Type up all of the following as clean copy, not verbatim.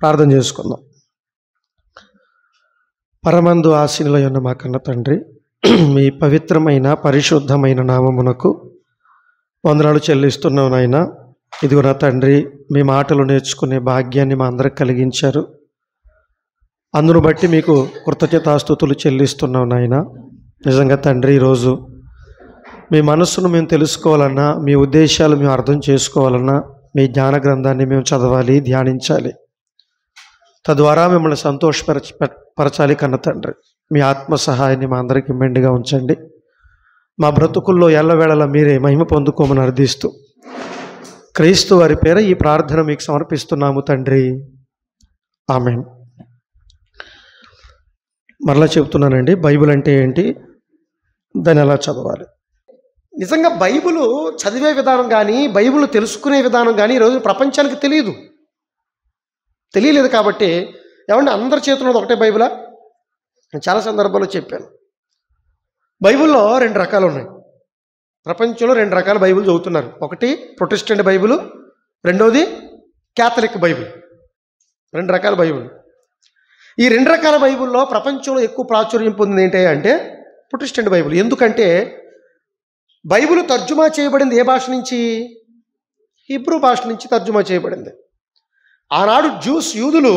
ప్రార్థన చేసుకుందాం. పరమందు ఆశీనులై ఉన్న మా కన్న తండ్రి, మీ పవిత్రమైన పరిశుద్ధమైన నామమునకు వందనాలు చెల్లిస్తున్నాం నాయన. ఇదిగో నా తండ్రి, మీ మాటలు నేర్చుకునే భాగ్యాన్ని మా అందరికి కలిగించారు. అందును బట్టి మీకు కృతజ్ఞతాస్తుతులు చెల్లిస్తున్నాం నాయన. నిజంగా తండ్రి, ఈరోజు మీ మనస్సును మేము తెలుసుకోవాలన్నా, మీ ఉద్దేశాలు మేము అర్థం చేసుకోవాలన్నా, మీ జ్ఞాన గ్రంథాన్ని మేము చదవాలి, ధ్యానించాలి. తద్వారా మిమ్మల్ని సంతోషపరచాలి కన్న తండ్రి. మీ ఆత్మ సహాయాన్ని మా అందరికీ మెండుగా ఉంచండి. మా బ్రతుకుల్లో ఎల్లవేళలా మీరే మహిమ పొందుకోమని అర్థిస్తూ క్రీస్తు వారి పేర ఈ ప్రార్థన మీకు సమర్పిస్తున్నాము తండ్రి, ఆమేన్. మరలా చెబుతున్నానండి, బైబిల్ అంటే ఏంటి, దాన్ని ఎలా చదవాలి. నిజంగా బైబిల్ చదివే విధానం కానీ, బైబిల్ తెలుసుకునే విధానం కానీ ఈరోజు ప్రపంచానికి తెలియలేదు. కాబట్టి ఏమంటే అందరి చేతుల్లో ఒకటే బైబిలా? నేను చాలా సందర్భాల్లో చెప్పాను. బైబిల్లో 2 రకాలు ఉన్నాయి. ప్రపంచంలో 2 రకాల బైబిల్ చదువుతున్నారు. ఒకటి ప్రొటెస్టెంట్ బైబిల్, రెండవది క్యాథలిక్ బైబిల్. 2 రకాల బైబిల్. ఈ 2 రకాల బైబిల్లో ప్రపంచంలో ఎక్కువ ప్రాచుర్యం పొందింది ఏంటి అంటే ప్రొటెస్టెంట్ బైబిల్. ఎందుకంటే బైబిల్ తర్జుమా చేయబడింది ఏ భాష నుంచి? హీబ్రూ భాష నుంచి తర్జుమా చేయబడింది. ఆనాడు యూదులు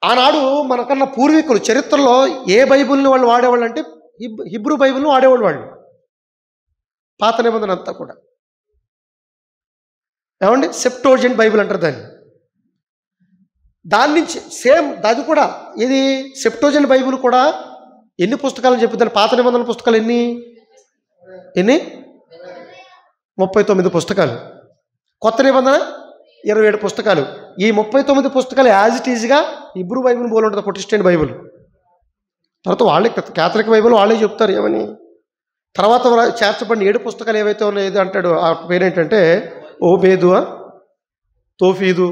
ఆనాడు మనకన్నా పూర్వీకులు చరిత్రలో ఏ బైబిల్ని వాళ్ళు వాడేవాళ్ళు అంటే హిబ్రూ బైబిల్ని వాడేవాళ్ళు. వాళ్ళు పాత నిబంధన అంతా కూడా ఏమండి సెప్టోజెంట్ బైబిల్ అంటారు దాన్ని. దాని నుంచి సేమ్ అది కూడా ఇది సెప్టోజెంట్ బైబిల్ కూడా ఎన్ని పుస్తకాలని చెప్పుతాను? పాత నిబంధనల పుస్తకాలు ఎన్ని 39 పుస్తకాలు. కొత్త నిబంధన 27 పుస్తకాలు. ఈ 39 పుస్తకాలు యాజ్ ఇట్ ఈజ్గా హిబ్రూ బైబిల్ పోలి ఉంటుంది, ప్రొటెస్టెంట్ బైబిల్. తర్వాత వాళ్ళే క్యాథలిక్ బైబిల్ వాళ్ళే చెప్తారు ఏమని. తర్వాత చేర్చబడిన 7 పుస్తకాలు ఏవైతే ఉన్నాయో ఏదో అంటాడు, ఆ పేరేంటంటే ఓబేదు, తోఫీదు,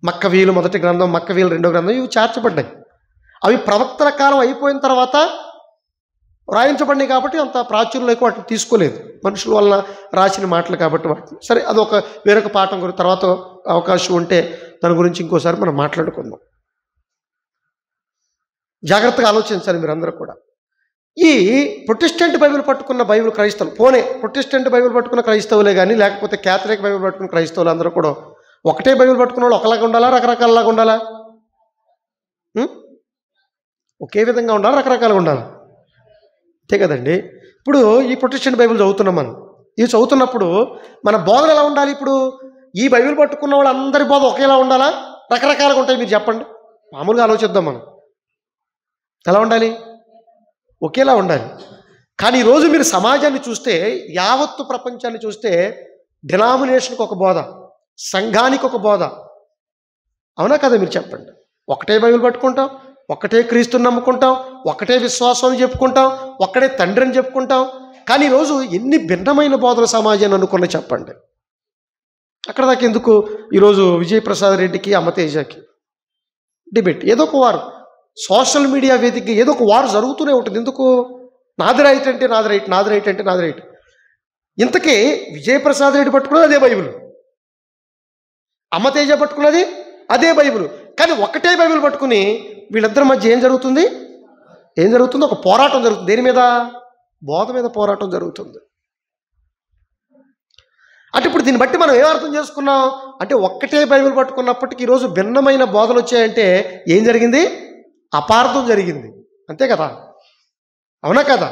మక్కవీలు మొదటి గ్రంథం, మక్కవీలు రెండో గ్రంథం, ఇవి చేర్చబడ్డాయి. అవి ప్రవక్తల కాలం అయిపోయిన తర్వాత రాయించబడినాయి కాబట్టి అంత ప్రాచుర్యంలోకి వాటిని తీసుకోలేదు. మనుషుల వలన రాసిన మాటలు కాబట్టి వాటిని సరే, అదొక వేరొక పాఠం గురించి తర్వాత అవకాశం ఉంటే దాని గురించి ఇంకోసారి మనం మాట్లాడుకుందాం. జాగ్రత్తగా ఆలోచించాలి మీరందరూ కూడా. ఈ ప్రొటెస్టెంట్ బైబిల్ పట్టుకున్న క్రైస్తవులు, ప్రొటెస్టెంట్ బైబిల్ పట్టుకున్న క్రైస్తవులే కానీ లేకపోతే క్యాథలిక్ బైబిల్ పట్టుకున్న క్రైస్తవులు అందరూ కూడా ఒకటే బైబిల్ పట్టుకున్న వాళ్ళు ఒకలాగా ఉండాలా, రకరకాలలాగా ఉండాలా? ఒకే విధంగా ఉండాలా, రకరకాలుగా ఉండాలా? అంతే కదండి. ఇప్పుడు ఈ ప్రొటెస్టెంట్ బైబిల్ చదువుతున్నాం మనం. ఇది చదువుతున్నప్పుడు మన బోధన ఎలా ఉండాలి? ఇప్పుడు ఈ బైబిల్ పట్టుకున్న వాళ్ళు అందరి బోధ ఒకేలా ఉండాలా, రకరకాలుగా ఉంటాయి? మీరు చెప్పండి. మామూలుగా ఆలోచిద్దాం మనం. ఎలా ఉండాలి? ఒకేలా ఉండాలి. కానీ ఈరోజు మీరు సమాజాన్ని చూస్తే, యావత్తు ప్రపంచాన్ని చూస్తే డినామినేషన్కి ఒక బోధ, సంఘానికి ఒక బోధ. అవునా కదా? మీరు చెప్పండి. ఒకటే బైబిల్ పట్టుకుంటాం, ఒక్కటే క్రీస్తుని నమ్ముకుంటాం, ఒకటే విశ్వాసం అని చెప్పుకుంటాం, ఒక్కడే తండ్రి అని చెప్పుకుంటాం. కానీ ఈరోజు ఎన్ని భిన్నమైన బోధన సమాజాన్ని అనుకున్న చెప్పండి. అక్కడ దాకా ఎందుకు? ఈరోజు విజయప్రసాద్ రెడ్డికి, అమ్మతేజకి డిబేట్, ఏదో ఒక వారు సోషల్ మీడియా వేదిక ఏదో ఒక వారు జరుగుతూనే ఉంటుంది. ఎందుకు? నాది రైట్ అంటే నాది రైట్, నాది రైట్ అంటే నాది రైట్. ఇంతకీ విజయప్రసాద్ రెడ్డి పట్టుకున్నది అదే బైబిల్, అమ్మతేజ పట్టుకున్నది అదే బైబిల్. కానీ ఒకటే బైబిల్ పట్టుకుని వీళ్ళిద్దరి మధ్య ఏం జరుగుతుంది? ఒక పోరాటం జరుగుతుంది. దేని మీద? బోధ మీద పోరాటం జరుగుతుంది. అంటే ఇప్పుడు దీన్ని బట్టి మనం ఏం అర్థం చేసుకున్నాం అంటే, ఒక్కటే బైబిల్ పట్టుకున్నప్పటికీ ఈరోజు భిన్నమైన బోధలు వచ్చాయంటే ఏం జరిగింది? అపార్థం జరిగింది. అంతే కదా? అవునా కదా?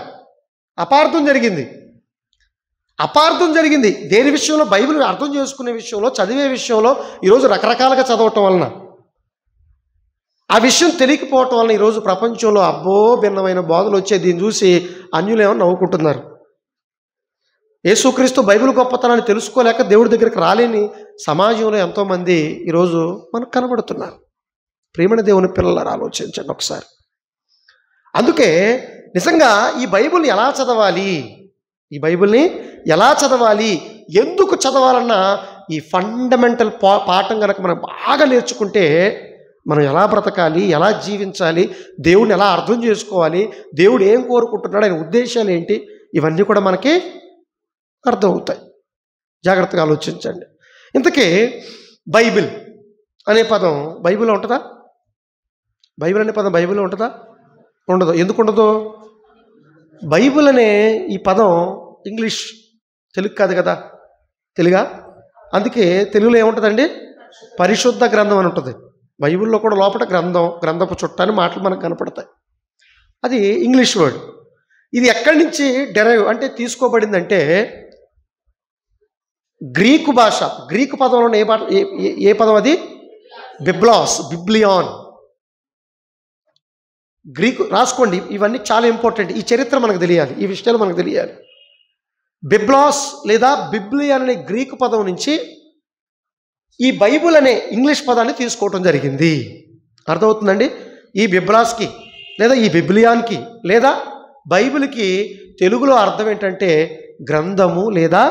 అపార్థం జరిగింది. దేని విషయంలో? బైబిల్ అర్థం చేసుకునే విషయంలో, చదివే విషయంలో ఈరోజు రకరకాలుగా చదవటం వలన, ఆ విషయం తెలియకపోవటం వలన ఈరోజు ప్రపంచంలో అబ్బో భిన్నమైన బోధలు వచ్చే దీన్ని చూసి అన్యులేమో నవ్వుకుంటున్నారు. యేసుక్రీస్తు బైబిల్ గొప్పతనాన్ని తెలుసుకోలేక దేవుడి దగ్గరికి రాలేని సమాజంలో ఎంతోమంది ఈరోజు మనకు కనబడుతున్నారు. ప్రియమైన దేవుని పిల్లలారా, ఆలోచించండి ఒకసారి. అందుకే నిజంగా ఈ బైబిల్ని ఎలా చదవాలి, ఎందుకు చదవాలన్నా ఈ ఫండమెంటల్ పాఠం కనుక మనం బాగా నేర్చుకుంటే మనం ఎలా బ్రతకాలి, ఎలా జీవించాలి, దేవుడిని ఎలా అర్థం చేసుకోవాలి, దేవుడు ఏం కోరుకుంటున్నాడు, ఆయన ఉద్దేశాలు ఏంటి, ఇవన్నీ కూడా మనకి అర్థమవుతాయి. జాగ్రత్తగా ఆలోచించండి. ఇంతకీ బైబిల్ అనే పదం బైబిల్లో ఉంటుందా? బైబిల్ అనే పదం బైబిల్లో ఉంటుందా? ఉండదు. ఎందుకు ఉండదు? బైబిల్ అనే ఈ పదం ఇంగ్లీష్, తెలుగు కాదు కదా, తెలుగా. అందుకే తెలుగులో ఏముంటుందండి? పరిశుద్ధ గ్రంథం అని ఉంటుంది. బైబిల్లో కూడా లోపల గ్రంథం, గ్రంథపు చుట్ట అని మాటలు మనకు కనపడతాయి. అది ఇంగ్లీష్ వర్డ్. ఇది ఎక్కడి నుంచి డెరైవ్ అంటే తీసుకోబడిందంటే గ్రీకు భాష. గ్రీకు పదంలో ఏ పదం అది? బిబ్లాస్, బిబ్లియాన్. గ్రీకు రాసుకోండి, ఇవన్నీ చాలా ఇంపార్టెంట్. ఈ చరిత్ర మనకు తెలియాలి, ఈ విషయాలు మనకు తెలియాలి. బిబ్లాస్ లేదా బిబ్లియాన్ అనే గ్రీకు పదం నుంచి ఈ బైబుల్ అనే ఇంగ్లీష్ పదాన్ని తీసుకోవటం జరిగింది. అర్థమవుతుందండి? ఈ బిబ్లాస్కి లేదా ఈ బిబ్లియాన్కి లేదా బైబిల్కి తెలుగులో అర్థం ఏంటంటే గ్రంథము లేదా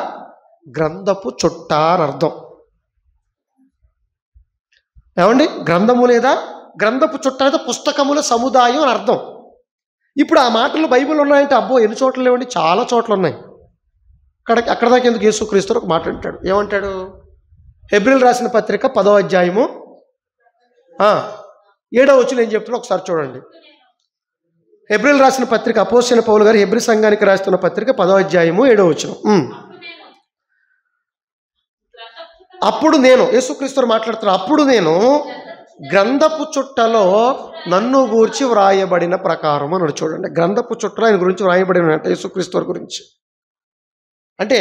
గ్రంథపు చుట్ట అని అర్థం. ఏమండి? గ్రంథము లేదా గ్రంథపు చుట్ట లేదా పుస్తకముల సముదాయం అని అర్థం. ఇప్పుడు ఆ మాటలు బైబిల్ ఉన్నాయంటే అబ్బో ఎన్ని చోట్ల లేవండి, చాలా చోట్ల ఉన్నాయి. అక్కడ దాకా ఎందుకు? యేసుక్రీస్తు ఒక మాట అంటాడు. ఏమంటాడు? హెబ్రీయులు రాసిన పత్రిక 10వ అధ్యాయము 7వ వచనం ఏం చెప్తాడో ఒకసారి చూడండి. హెబ్రీయులు రాసిన పత్రిక, అపోస్తలుడైన పౌలు గారు హెబ్రీ సంఘానికి రాస్తున్న పత్రిక 10వ అధ్యాయము 7వ వచనం. అప్పుడు నేను, యేసుక్రీస్తు మాట్లాడుతున్నా, అప్పుడు నేను గ్రంథపు చుట్టలో నన్ను గూర్చి వ్రాయబడిన ప్రకారం అన్నాడు. చూడండి, గ్రంథపు చుట్టలో ఆయన గురించి వ్రాయబడిన అంటే యేసుక్రీస్తు గురించి. అంటే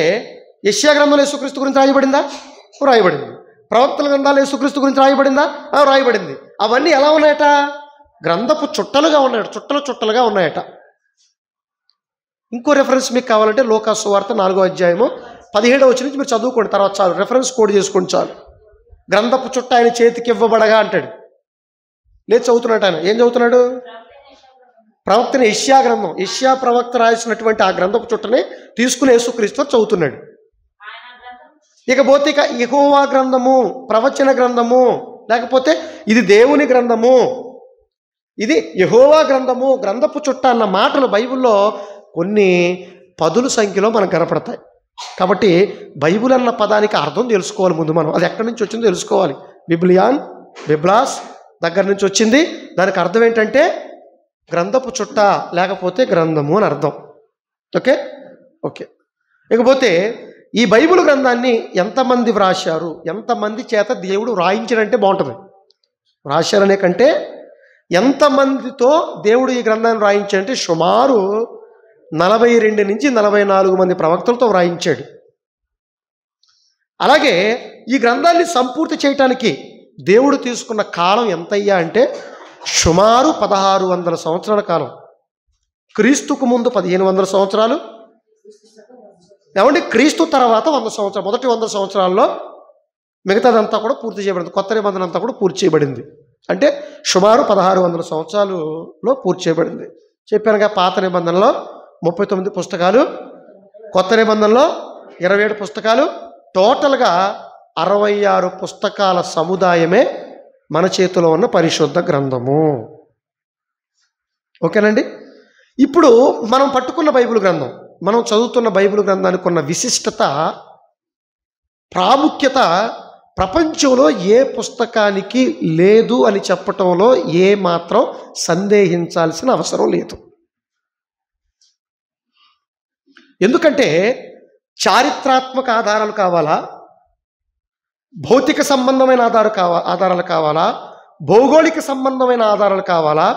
యెషయా గ్రంథంలో యేసుక్రీస్తు గురించి రాయబడిందా? రాయబడింది. ప్రవక్తల గ్రంథాలు యేసుక్రీస్తు గురించి రాయబడిందా? రాయబడింది. అవన్నీ ఎలా ఉన్నాయట? గ్రంథపు చుట్టలుగా ఉన్నాయట, చుట్టలుగా ఉన్నాయట. ఇంకో రెఫరెన్స్ మీకు కావాలంటే లూకా సువార్త 4వ అధ్యాయము 17వ వచనం నుంచి మీరు చదువుకోండి, తర్వాత చాలు, రెఫరెన్స్ కోడ్ చేసుకోండి చాలు. గ్రంథపు చుట్ట ఆయన చేతికి ఇవ్వబడగా అంటాడు. లేదు చదువుతున్నాడు ఆయన. ఏం చదువుతున్నాడు? ప్రవక్తని యెషయా గ్రంథం, యెషయా ప్రవక్త రాసినటువంటి ఆ గ్రంథపు చుట్టని తీసుకుని యేసుక్రీస్తు చదువుతున్నాడు. ఇకపోతే ఇక యెహోవా గ్రంథము, ప్రవచన గ్రంథము, లేకపోతే ఇది దేవుని గ్రంథము, ఇది యెహోవా గ్రంథము, గ్రంథపు చుట్ట అన్న మాటలు బైబిల్లో కొన్ని పదుల సంఖ్యలో మనకు కనపడతాయి. కాబట్టి బైబిల్ అన్న పదానికి అర్థం తెలుసుకోవాలి ముందు మనం. అది ఎక్కడి నుంచి వచ్చిందో తెలుసుకోవాలి. బిబ్లియాన్, బిబ్లాస్ దగ్గర నుంచి వచ్చింది. దానికి అర్థం ఏంటంటే గ్రంథపు చుట్ట లేకపోతే గ్రంథము అని అర్థం. Okay okay. ఇకపోతే ఈ బైబిల్ గ్రంథాన్ని ఎంతమంది వ్రాశారు, ఎంతమంది చేత దేవుడు వ్రాయించాడంటే బాగుంటుంది. వ్రాశారనే కంటే ఎంతమందితో దేవుడు ఈ గ్రంథాన్ని వ్రాయించాడంటే సుమారు 42 నుంచి 44 మంది ప్రవక్తలతో వ్రాయించాడు. అలాగే ఈ గ్రంథాన్ని సంపూర్తి చేయటానికి దేవుడు తీసుకున్న కాలం ఎంతయ్యా అంటే సుమారు 1600 సంవత్సరాల కాలం. క్రీస్తుకు ముందు 1500 సంవత్సరాలు, ఏమంటే క్రీస్తు తర్వాత 100 సంవత్సరాలు. మొదటి 100 సంవత్సరాల్లో మిగతాదంతా కూడా పూర్తి చేయబడింది. కొత్త నిబంధన అంతా కూడా పూర్తి చేయబడింది. అంటే సుమారు 1600 సంవత్సరాలలో పూర్తి చేయబడింది. చెప్పానుగా, పాత నిబంధనలో 39 పుస్తకాలు, కొత్త నిబంధనలో 27 పుస్తకాలు, టోటల్గా 66 పుస్తకాల సముదాయమే మన చేతిలో ఉన్న పరిశుద్ధ గ్రంథము. ఓకేనండి. ఇప్పుడు మనం పట్టుకున్న బైబిల్ గ్రంథం, మనం చదువుతున్న బైబిల్ గ్రంథానికి ఉన్న విశిష్టత, ప్రాముఖ్యత ప్రపంచంలో ఏ పుస్తకానికి లేదు అని చెప్పటంలో ఏ మాత్రం సందేహించాల్సిన అవసరం లేదు. ఎందుకంటే చారిత్రాత్మక ఆధారాలు కావాలా, భౌతిక సంబంధమైన ఆధారాలు కావాలా, భౌగోళిక సంబంధమైన ఆధారాలు కావాలా,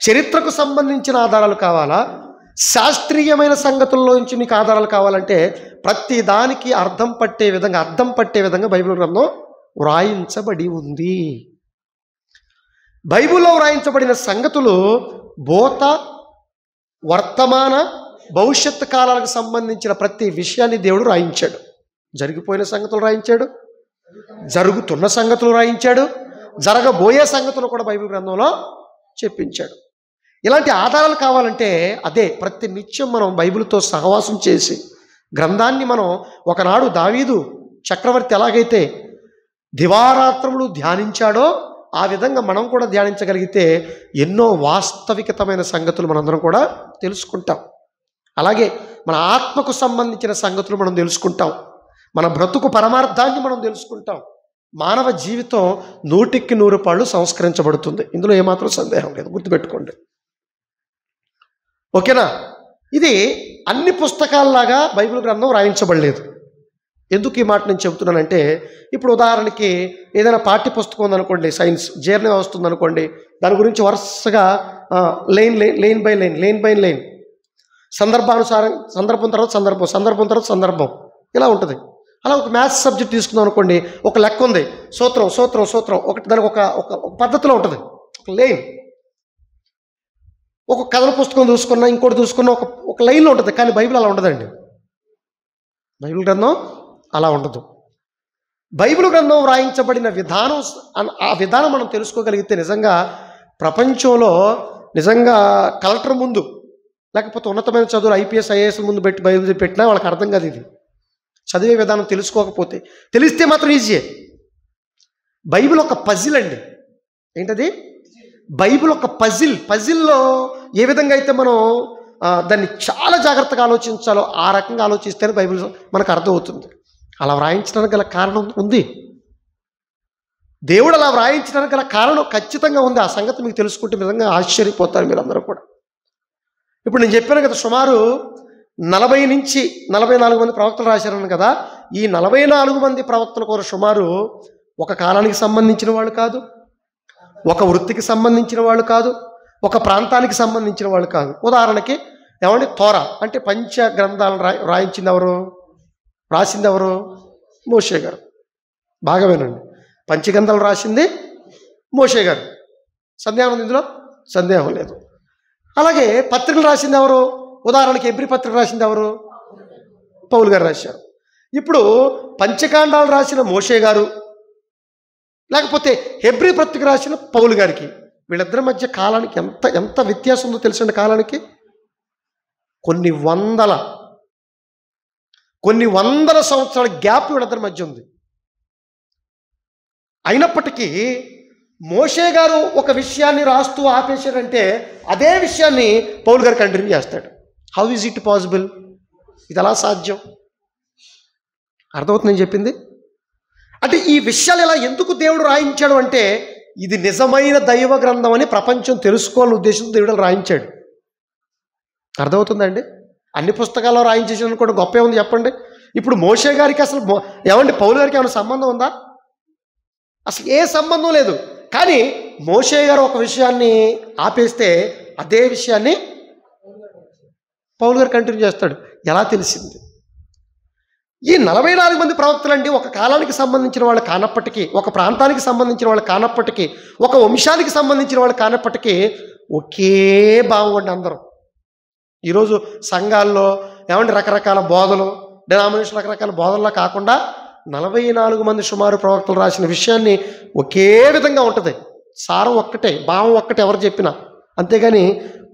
చరిత్రకు సంబంధించిన ఆధారాలు కావాలా, శాస్త్రీయమైన సంగతుల్లో నుంచి మీకు ఆధారాలు కావాలంటే ప్రతి దానికి అర్థం పట్టే విధంగా బైబిల్ గ్రంథం వ్రాయించబడి ఉంది. బైబిల్లో వ్రాయించబడిన సంగతులు భూత, వర్తమాన, భవిష్యత్తు కాలాలకు సంబంధించిన ప్రతి విషయాన్ని దేవుడు రాయించాడు. జరిగిపోయిన సంగతులు రాయించాడు, జరుగుతున్న సంగతులు రాయించాడు, జరగబోయే సంగతులు కూడా బైబిల్ గ్రంథంలో చెప్పించాడు. ఇలాంటి ఆధారాలు కావాలంటే అదే ప్రతి నిత్యం మనం బైబిల్తో సహవాసం చేసి గ్రంథాన్ని మనం ఒకనాడు దావీదు చక్రవర్తి ఎలాగైతే దివారాత్రములు ధ్యానించాడో ఆ విధంగా మనం కూడా ధ్యానించగలిగితే ఎన్నో వాస్తవికతమైన సంగతులు మనందరం కూడా తెలుసుకుంటాం. అలాగే మన ఆత్మకు సంబంధించిన సంగతులు మనం తెలుసుకుంటాం, మన బ్రతుకు పరమార్థాన్ని మనం తెలుసుకుంటాం. మానవ జీవితం 100% సంస్కరించబడుతుంది. ఇందులో ఏమాత్రం సందేహం లేదు, గుర్తుపెట్టుకోండి. ఓకేనా? ఇది అన్ని పుస్తకాల్లాగా బైబిల్ గ్రంథం రాయించబడలేదు. ఎందుకు ఈ మాట నేను చెబుతున్నానంటే, ఇప్పుడు ఉదాహరణకి ఏదైనా పాఠ్య పుస్తకం ఉందనుకోండి, సైన్స్ జీర్ణ వ్యవస్థ ఉందనుకోండి, దాని గురించి వరుసగా లైన్ బై లైన్ సందర్భానుసారం, సందర్భం తర్వాత సందర్భం ఇలా ఉంటుంది. అలా ఒక మ్యాథ్స్ సబ్జెక్ట్ తీసుకుందాం అనుకోండి, ఒక లెక్క ఉంది, సూత్రం ఒకటి, దానికి ఒక పద్ధతిలో ఉంటుంది, ఒక లైన్. ఒక కథల పుస్తకం చూసుకున్నా, ఇంకోటి చూసుకున్నా ఒక లైన్లో ఉంటుంది. కానీ బైబిల్ అలా ఉండదండి. బైబిల్ గ్రంథం అలా ఉండదు. బైబిల్ గ్రంథం వ్రాయించబడిన విధానం, ఆ విధానం మనం తెలుసుకోగలిగితే నిజంగా ప్రపంచంలో నిజంగా కలెక్టర్ ముందు, లేకపోతే ఉన్నతమైన చదువులు IPS IAS ముందు పెట్టి బైబిల్ పెట్టినా వాళ్ళకి అర్థం కాదు. ఇది చదివే విధానం తెలుసుకోకపోతే, తెలిస్తే మాత్రం ఈజీయే. బైబిల్ ఒక పజిల్ అండి. ఏంటది? బైబిల్ ఒక పజిల్లో ఏ విధంగా అయితే మనం దాన్ని చాలా జాగ్రత్తగా ఆలోచించాలో ఆ రకంగా ఆలోచిస్తేనే బైబిల్ మనకు అర్థమవుతుంది. అలా వ్రాయించడానికి గల కారణం ఉంది. దేవుడు అలా వ్రాయించడానికి గల కారణం ఖచ్చితంగా ఉంది. ఆ సంగతి మీకు తెలుసుకుంటే నిజంగా ఆశ్చర్యపోతారు మీరందరూ కూడా. ఇప్పుడు నేను చెప్పాను కదా, సుమారు 40 నుంచి 44 మంది ప్రవక్తలు రాశారని కదా. ఈ 44 మంది ప్రవక్తలు కూడా సుమారు ఒక కాలానికి సంబంధించిన వాళ్ళు కాదు, ఒక వృత్తికి సంబంధించిన వాళ్ళు కాదు, ఒక ప్రాంతానికి సంబంధించిన వాళ్ళు కాదు. ఉదాహరణకి ఏమంటే తోరా అంటే పంచ గ్రంథాలను రాసింది ఎవరు? మోషే గారు. బాగా వినండి, పంచగ్రంథాలు రాసింది మోషే గారు. సందేహం ఉంది ఇందులో? సందేహం లేదు. అలాగే పత్రికలు రాసింది ఎవరు? ఉదాహరణకి హెబ్రీ పత్రిక రాసింది ఎవరు? పౌలు గారు రాశారు. ఇప్పుడు పంచకాండాలు రాసిన మోషే గారు, లేకపోతే హెబ్రీ పత్రిక రాసిన పౌలు గారికి, వీళ్ళిద్దరి మధ్య కాలానికి ఎంత వ్యత్యాసం ఉందో తెలుసండి. కాలానికి కొన్ని వందల సంవత్సరాల గ్యాప్ వీళ్ళిద్దరి మధ్య ఉంది. అయినప్పటికీ మోషే గారు ఒక విషయాన్ని రాస్తూ ఆపేశాడంటే అదే విషయాన్ని పౌలు గారు కంటిన్యూ చేస్తాడు. How is it possible? ఇది ఎలా సాధ్యం? అర్థమవుతుంది నేను చెప్పింది? అంటే ఈ విషయాలు ఇలా ఎందుకు దేవుడు రాయించాడు అంటే, ఇది నిజమైన దైవ గ్రంథం అని ప్రపంచం తెలుసుకోవాలని ఉద్దేశంతో దేవుడు రాయించాడు. అర్థమవుతుందండి? అన్ని పుస్తకాల్లో రాయించేసాను కూడా గొప్పే ఉంది చెప్పండి. ఇప్పుడు మోషే గారికి అసలు ఏమండి పౌలు గారికి ఏమైనా సంబంధం ఉందా? అసలు ఏ సంబంధం లేదు. కానీ మోషే గారు ఒక విషయాన్ని ఆపేస్తే అదే విషయాన్ని పౌలు గారు కంటిన్యూ చేస్తాడు. ఎలా తెలిసింది? ఈ 44 మంది ప్రవక్తలండి ఒక కాలానికి సంబంధించిన వాళ్ళు కానప్పటికీ, ఒక ప్రాంతానికి సంబంధించిన వాళ్ళు కానప్పటికీ, ఒక వంశానికి సంబంధించిన వాళ్ళు కానప్పటికీ ఒకే భావం అండి అందరూ. ఈరోజు సంఘాల్లో ఏమంటే రకరకాల బోధలు, డినామినేషన్ రకరకాల బోధనలా కాకుండా 44 మంది సుమారు ప్రవక్తలు రాసిన విషయాన్ని ఒకే విధంగా ఉంటుంది. సారం ఒక్కటే, భావం ఒక్కటే ఎవరు చెప్పినా. అంతేగాని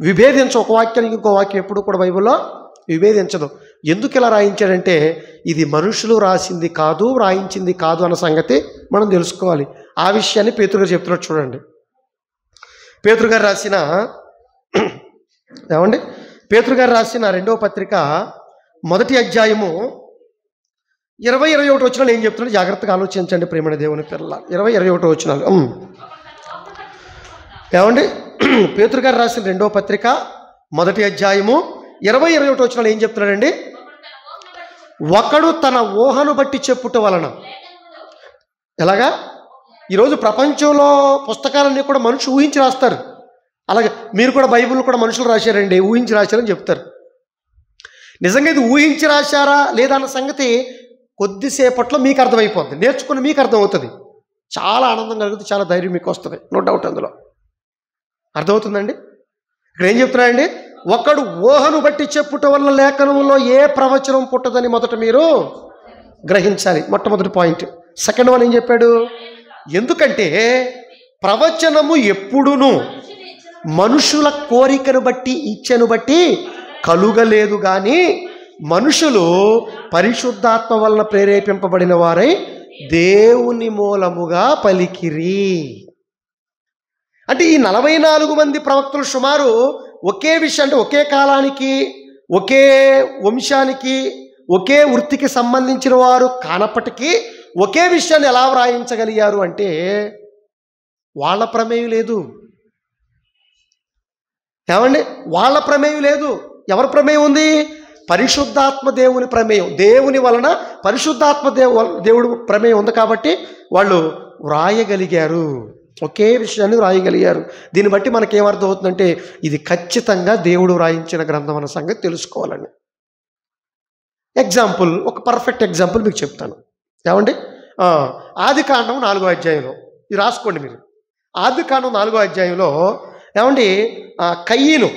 విభేదించు. ఒక వాక్యానికి ఇంకో వాక్యం ఎప్పుడు కూడా బైబిల్లో విభేదించదు. ఎందుకు ఇలా రాయించాడంటే, ఇది మనుషులు రాసింది కాదు, రాయించింది కాదు అన్న సంగతి మనం తెలుసుకోవాలి. ఆ విషయాన్ని పేతురు గారు చెప్తున్నట్టు చూడండి. పేతురు గారు రాసిన పేతురు గారు రాసిన 2వ పత్రిక 1వ అధ్యాయము 20-21 వచనాలు ఏం చెప్తున్నాడు జాగ్రత్తగా ఆలోచించండి ప్రియమైన దేవుని పిల్లల. 20-21 వచనాలు పేతురు గారు రాసిన 2వ పత్రిక 1వ అధ్యాయము 20-21 వచనాలు ఏం చెప్తున్నాడండి? ఒకడు తన ఊహను బట్టి చెప్పుట వలన. ఎలాగా? ఈరోజు ప్రపంచంలో పుస్తకాలన్నీ కూడా మనుషులు ఊహించి రాస్తారు. అలాగే మీరు కూడా బైబిల్ కూడా మనుషులు రాశారండి, ఊహించి రాశారని చెప్తారు. నిజంగా ఇది ఊహించి రాశారా లేదా అన్న సంగతి కొద్దిసేపట్లో మీకు అర్థమైపోద్ది. నేర్చుకుని మీకు అర్థమవుతుంది. చాలా ఆనందం కలుగుతుంది, చాలా ధైర్యం మీకు వస్తుంది, నో డౌట్ అందులో. అర్థమవుతుందండి? ఇక్కడ ఏం చెప్తున్నాడండి? ఒకడు ఊహను బట్టి చెప్పుట వల్ల లేఖనంలో ఏ ప్రవచనం పుట్టదని మొదట మీరు గ్రహించాలి. మొట్టమొదటి పాయింట్. సెకండ్ వన్ ఏం చెప్పాడు? ఎందుకంటే ప్రవచనము ఎప్పుడును మనుషుల కోరికను బట్టి, ఇచ్ఛను బట్టి కలుగలేదు కానీ మనుషులు పరిశుద్ధాత్మ వలన ప్రేరేపింపబడిన వారై దేవుని మూలముగా పలికిరి. అంటే ఈ 44 మంది ప్రవక్తలు సుమారు ఒకే విషయం, అంటే ఒకే కాలానికి, ఒకే వంశానికి, ఒకే వృత్తికి సంబంధించిన వారు కానప్పటికీ ఒకే విషయాన్ని ఎలా వ్రాయించగలిగారు అంటే వాళ్ళ ప్రమేయం లేదు. ఏమండి? వాళ్ళ ప్రమేయం లేదు. ఎవరి ప్రమేయం ఉంది? పరిశుద్ధాత్మ దేవుని ప్రమేయం. దేవుని వలన పరిశుద్ధాత్మ దేవుడు ప్రమేయం ఉంది కాబట్టి వాళ్ళు వ్రాయగలిగారు, ఒకే విషయాన్ని వ్రాయగలిగారు. దీన్ని బట్టి మనకేమర్థం అవుతుందంటే ఇది ఖచ్చితంగా దేవుడు వ్రాయించిన గ్రంథం అన్న సంగతి తెలుసుకోవాలండి. ఎగ్జాంపుల్, ఒక పర్ఫెక్ట్ ఎగ్జాంపుల్ మీకు చెప్తాను. ఏమండి? ఆదికాండం 4వ అధ్యాయంలో ఇది రాసుకోండి మీరు. ఆదికాండం 4వ అధ్యాయంలో ఏమండి కయ్యను,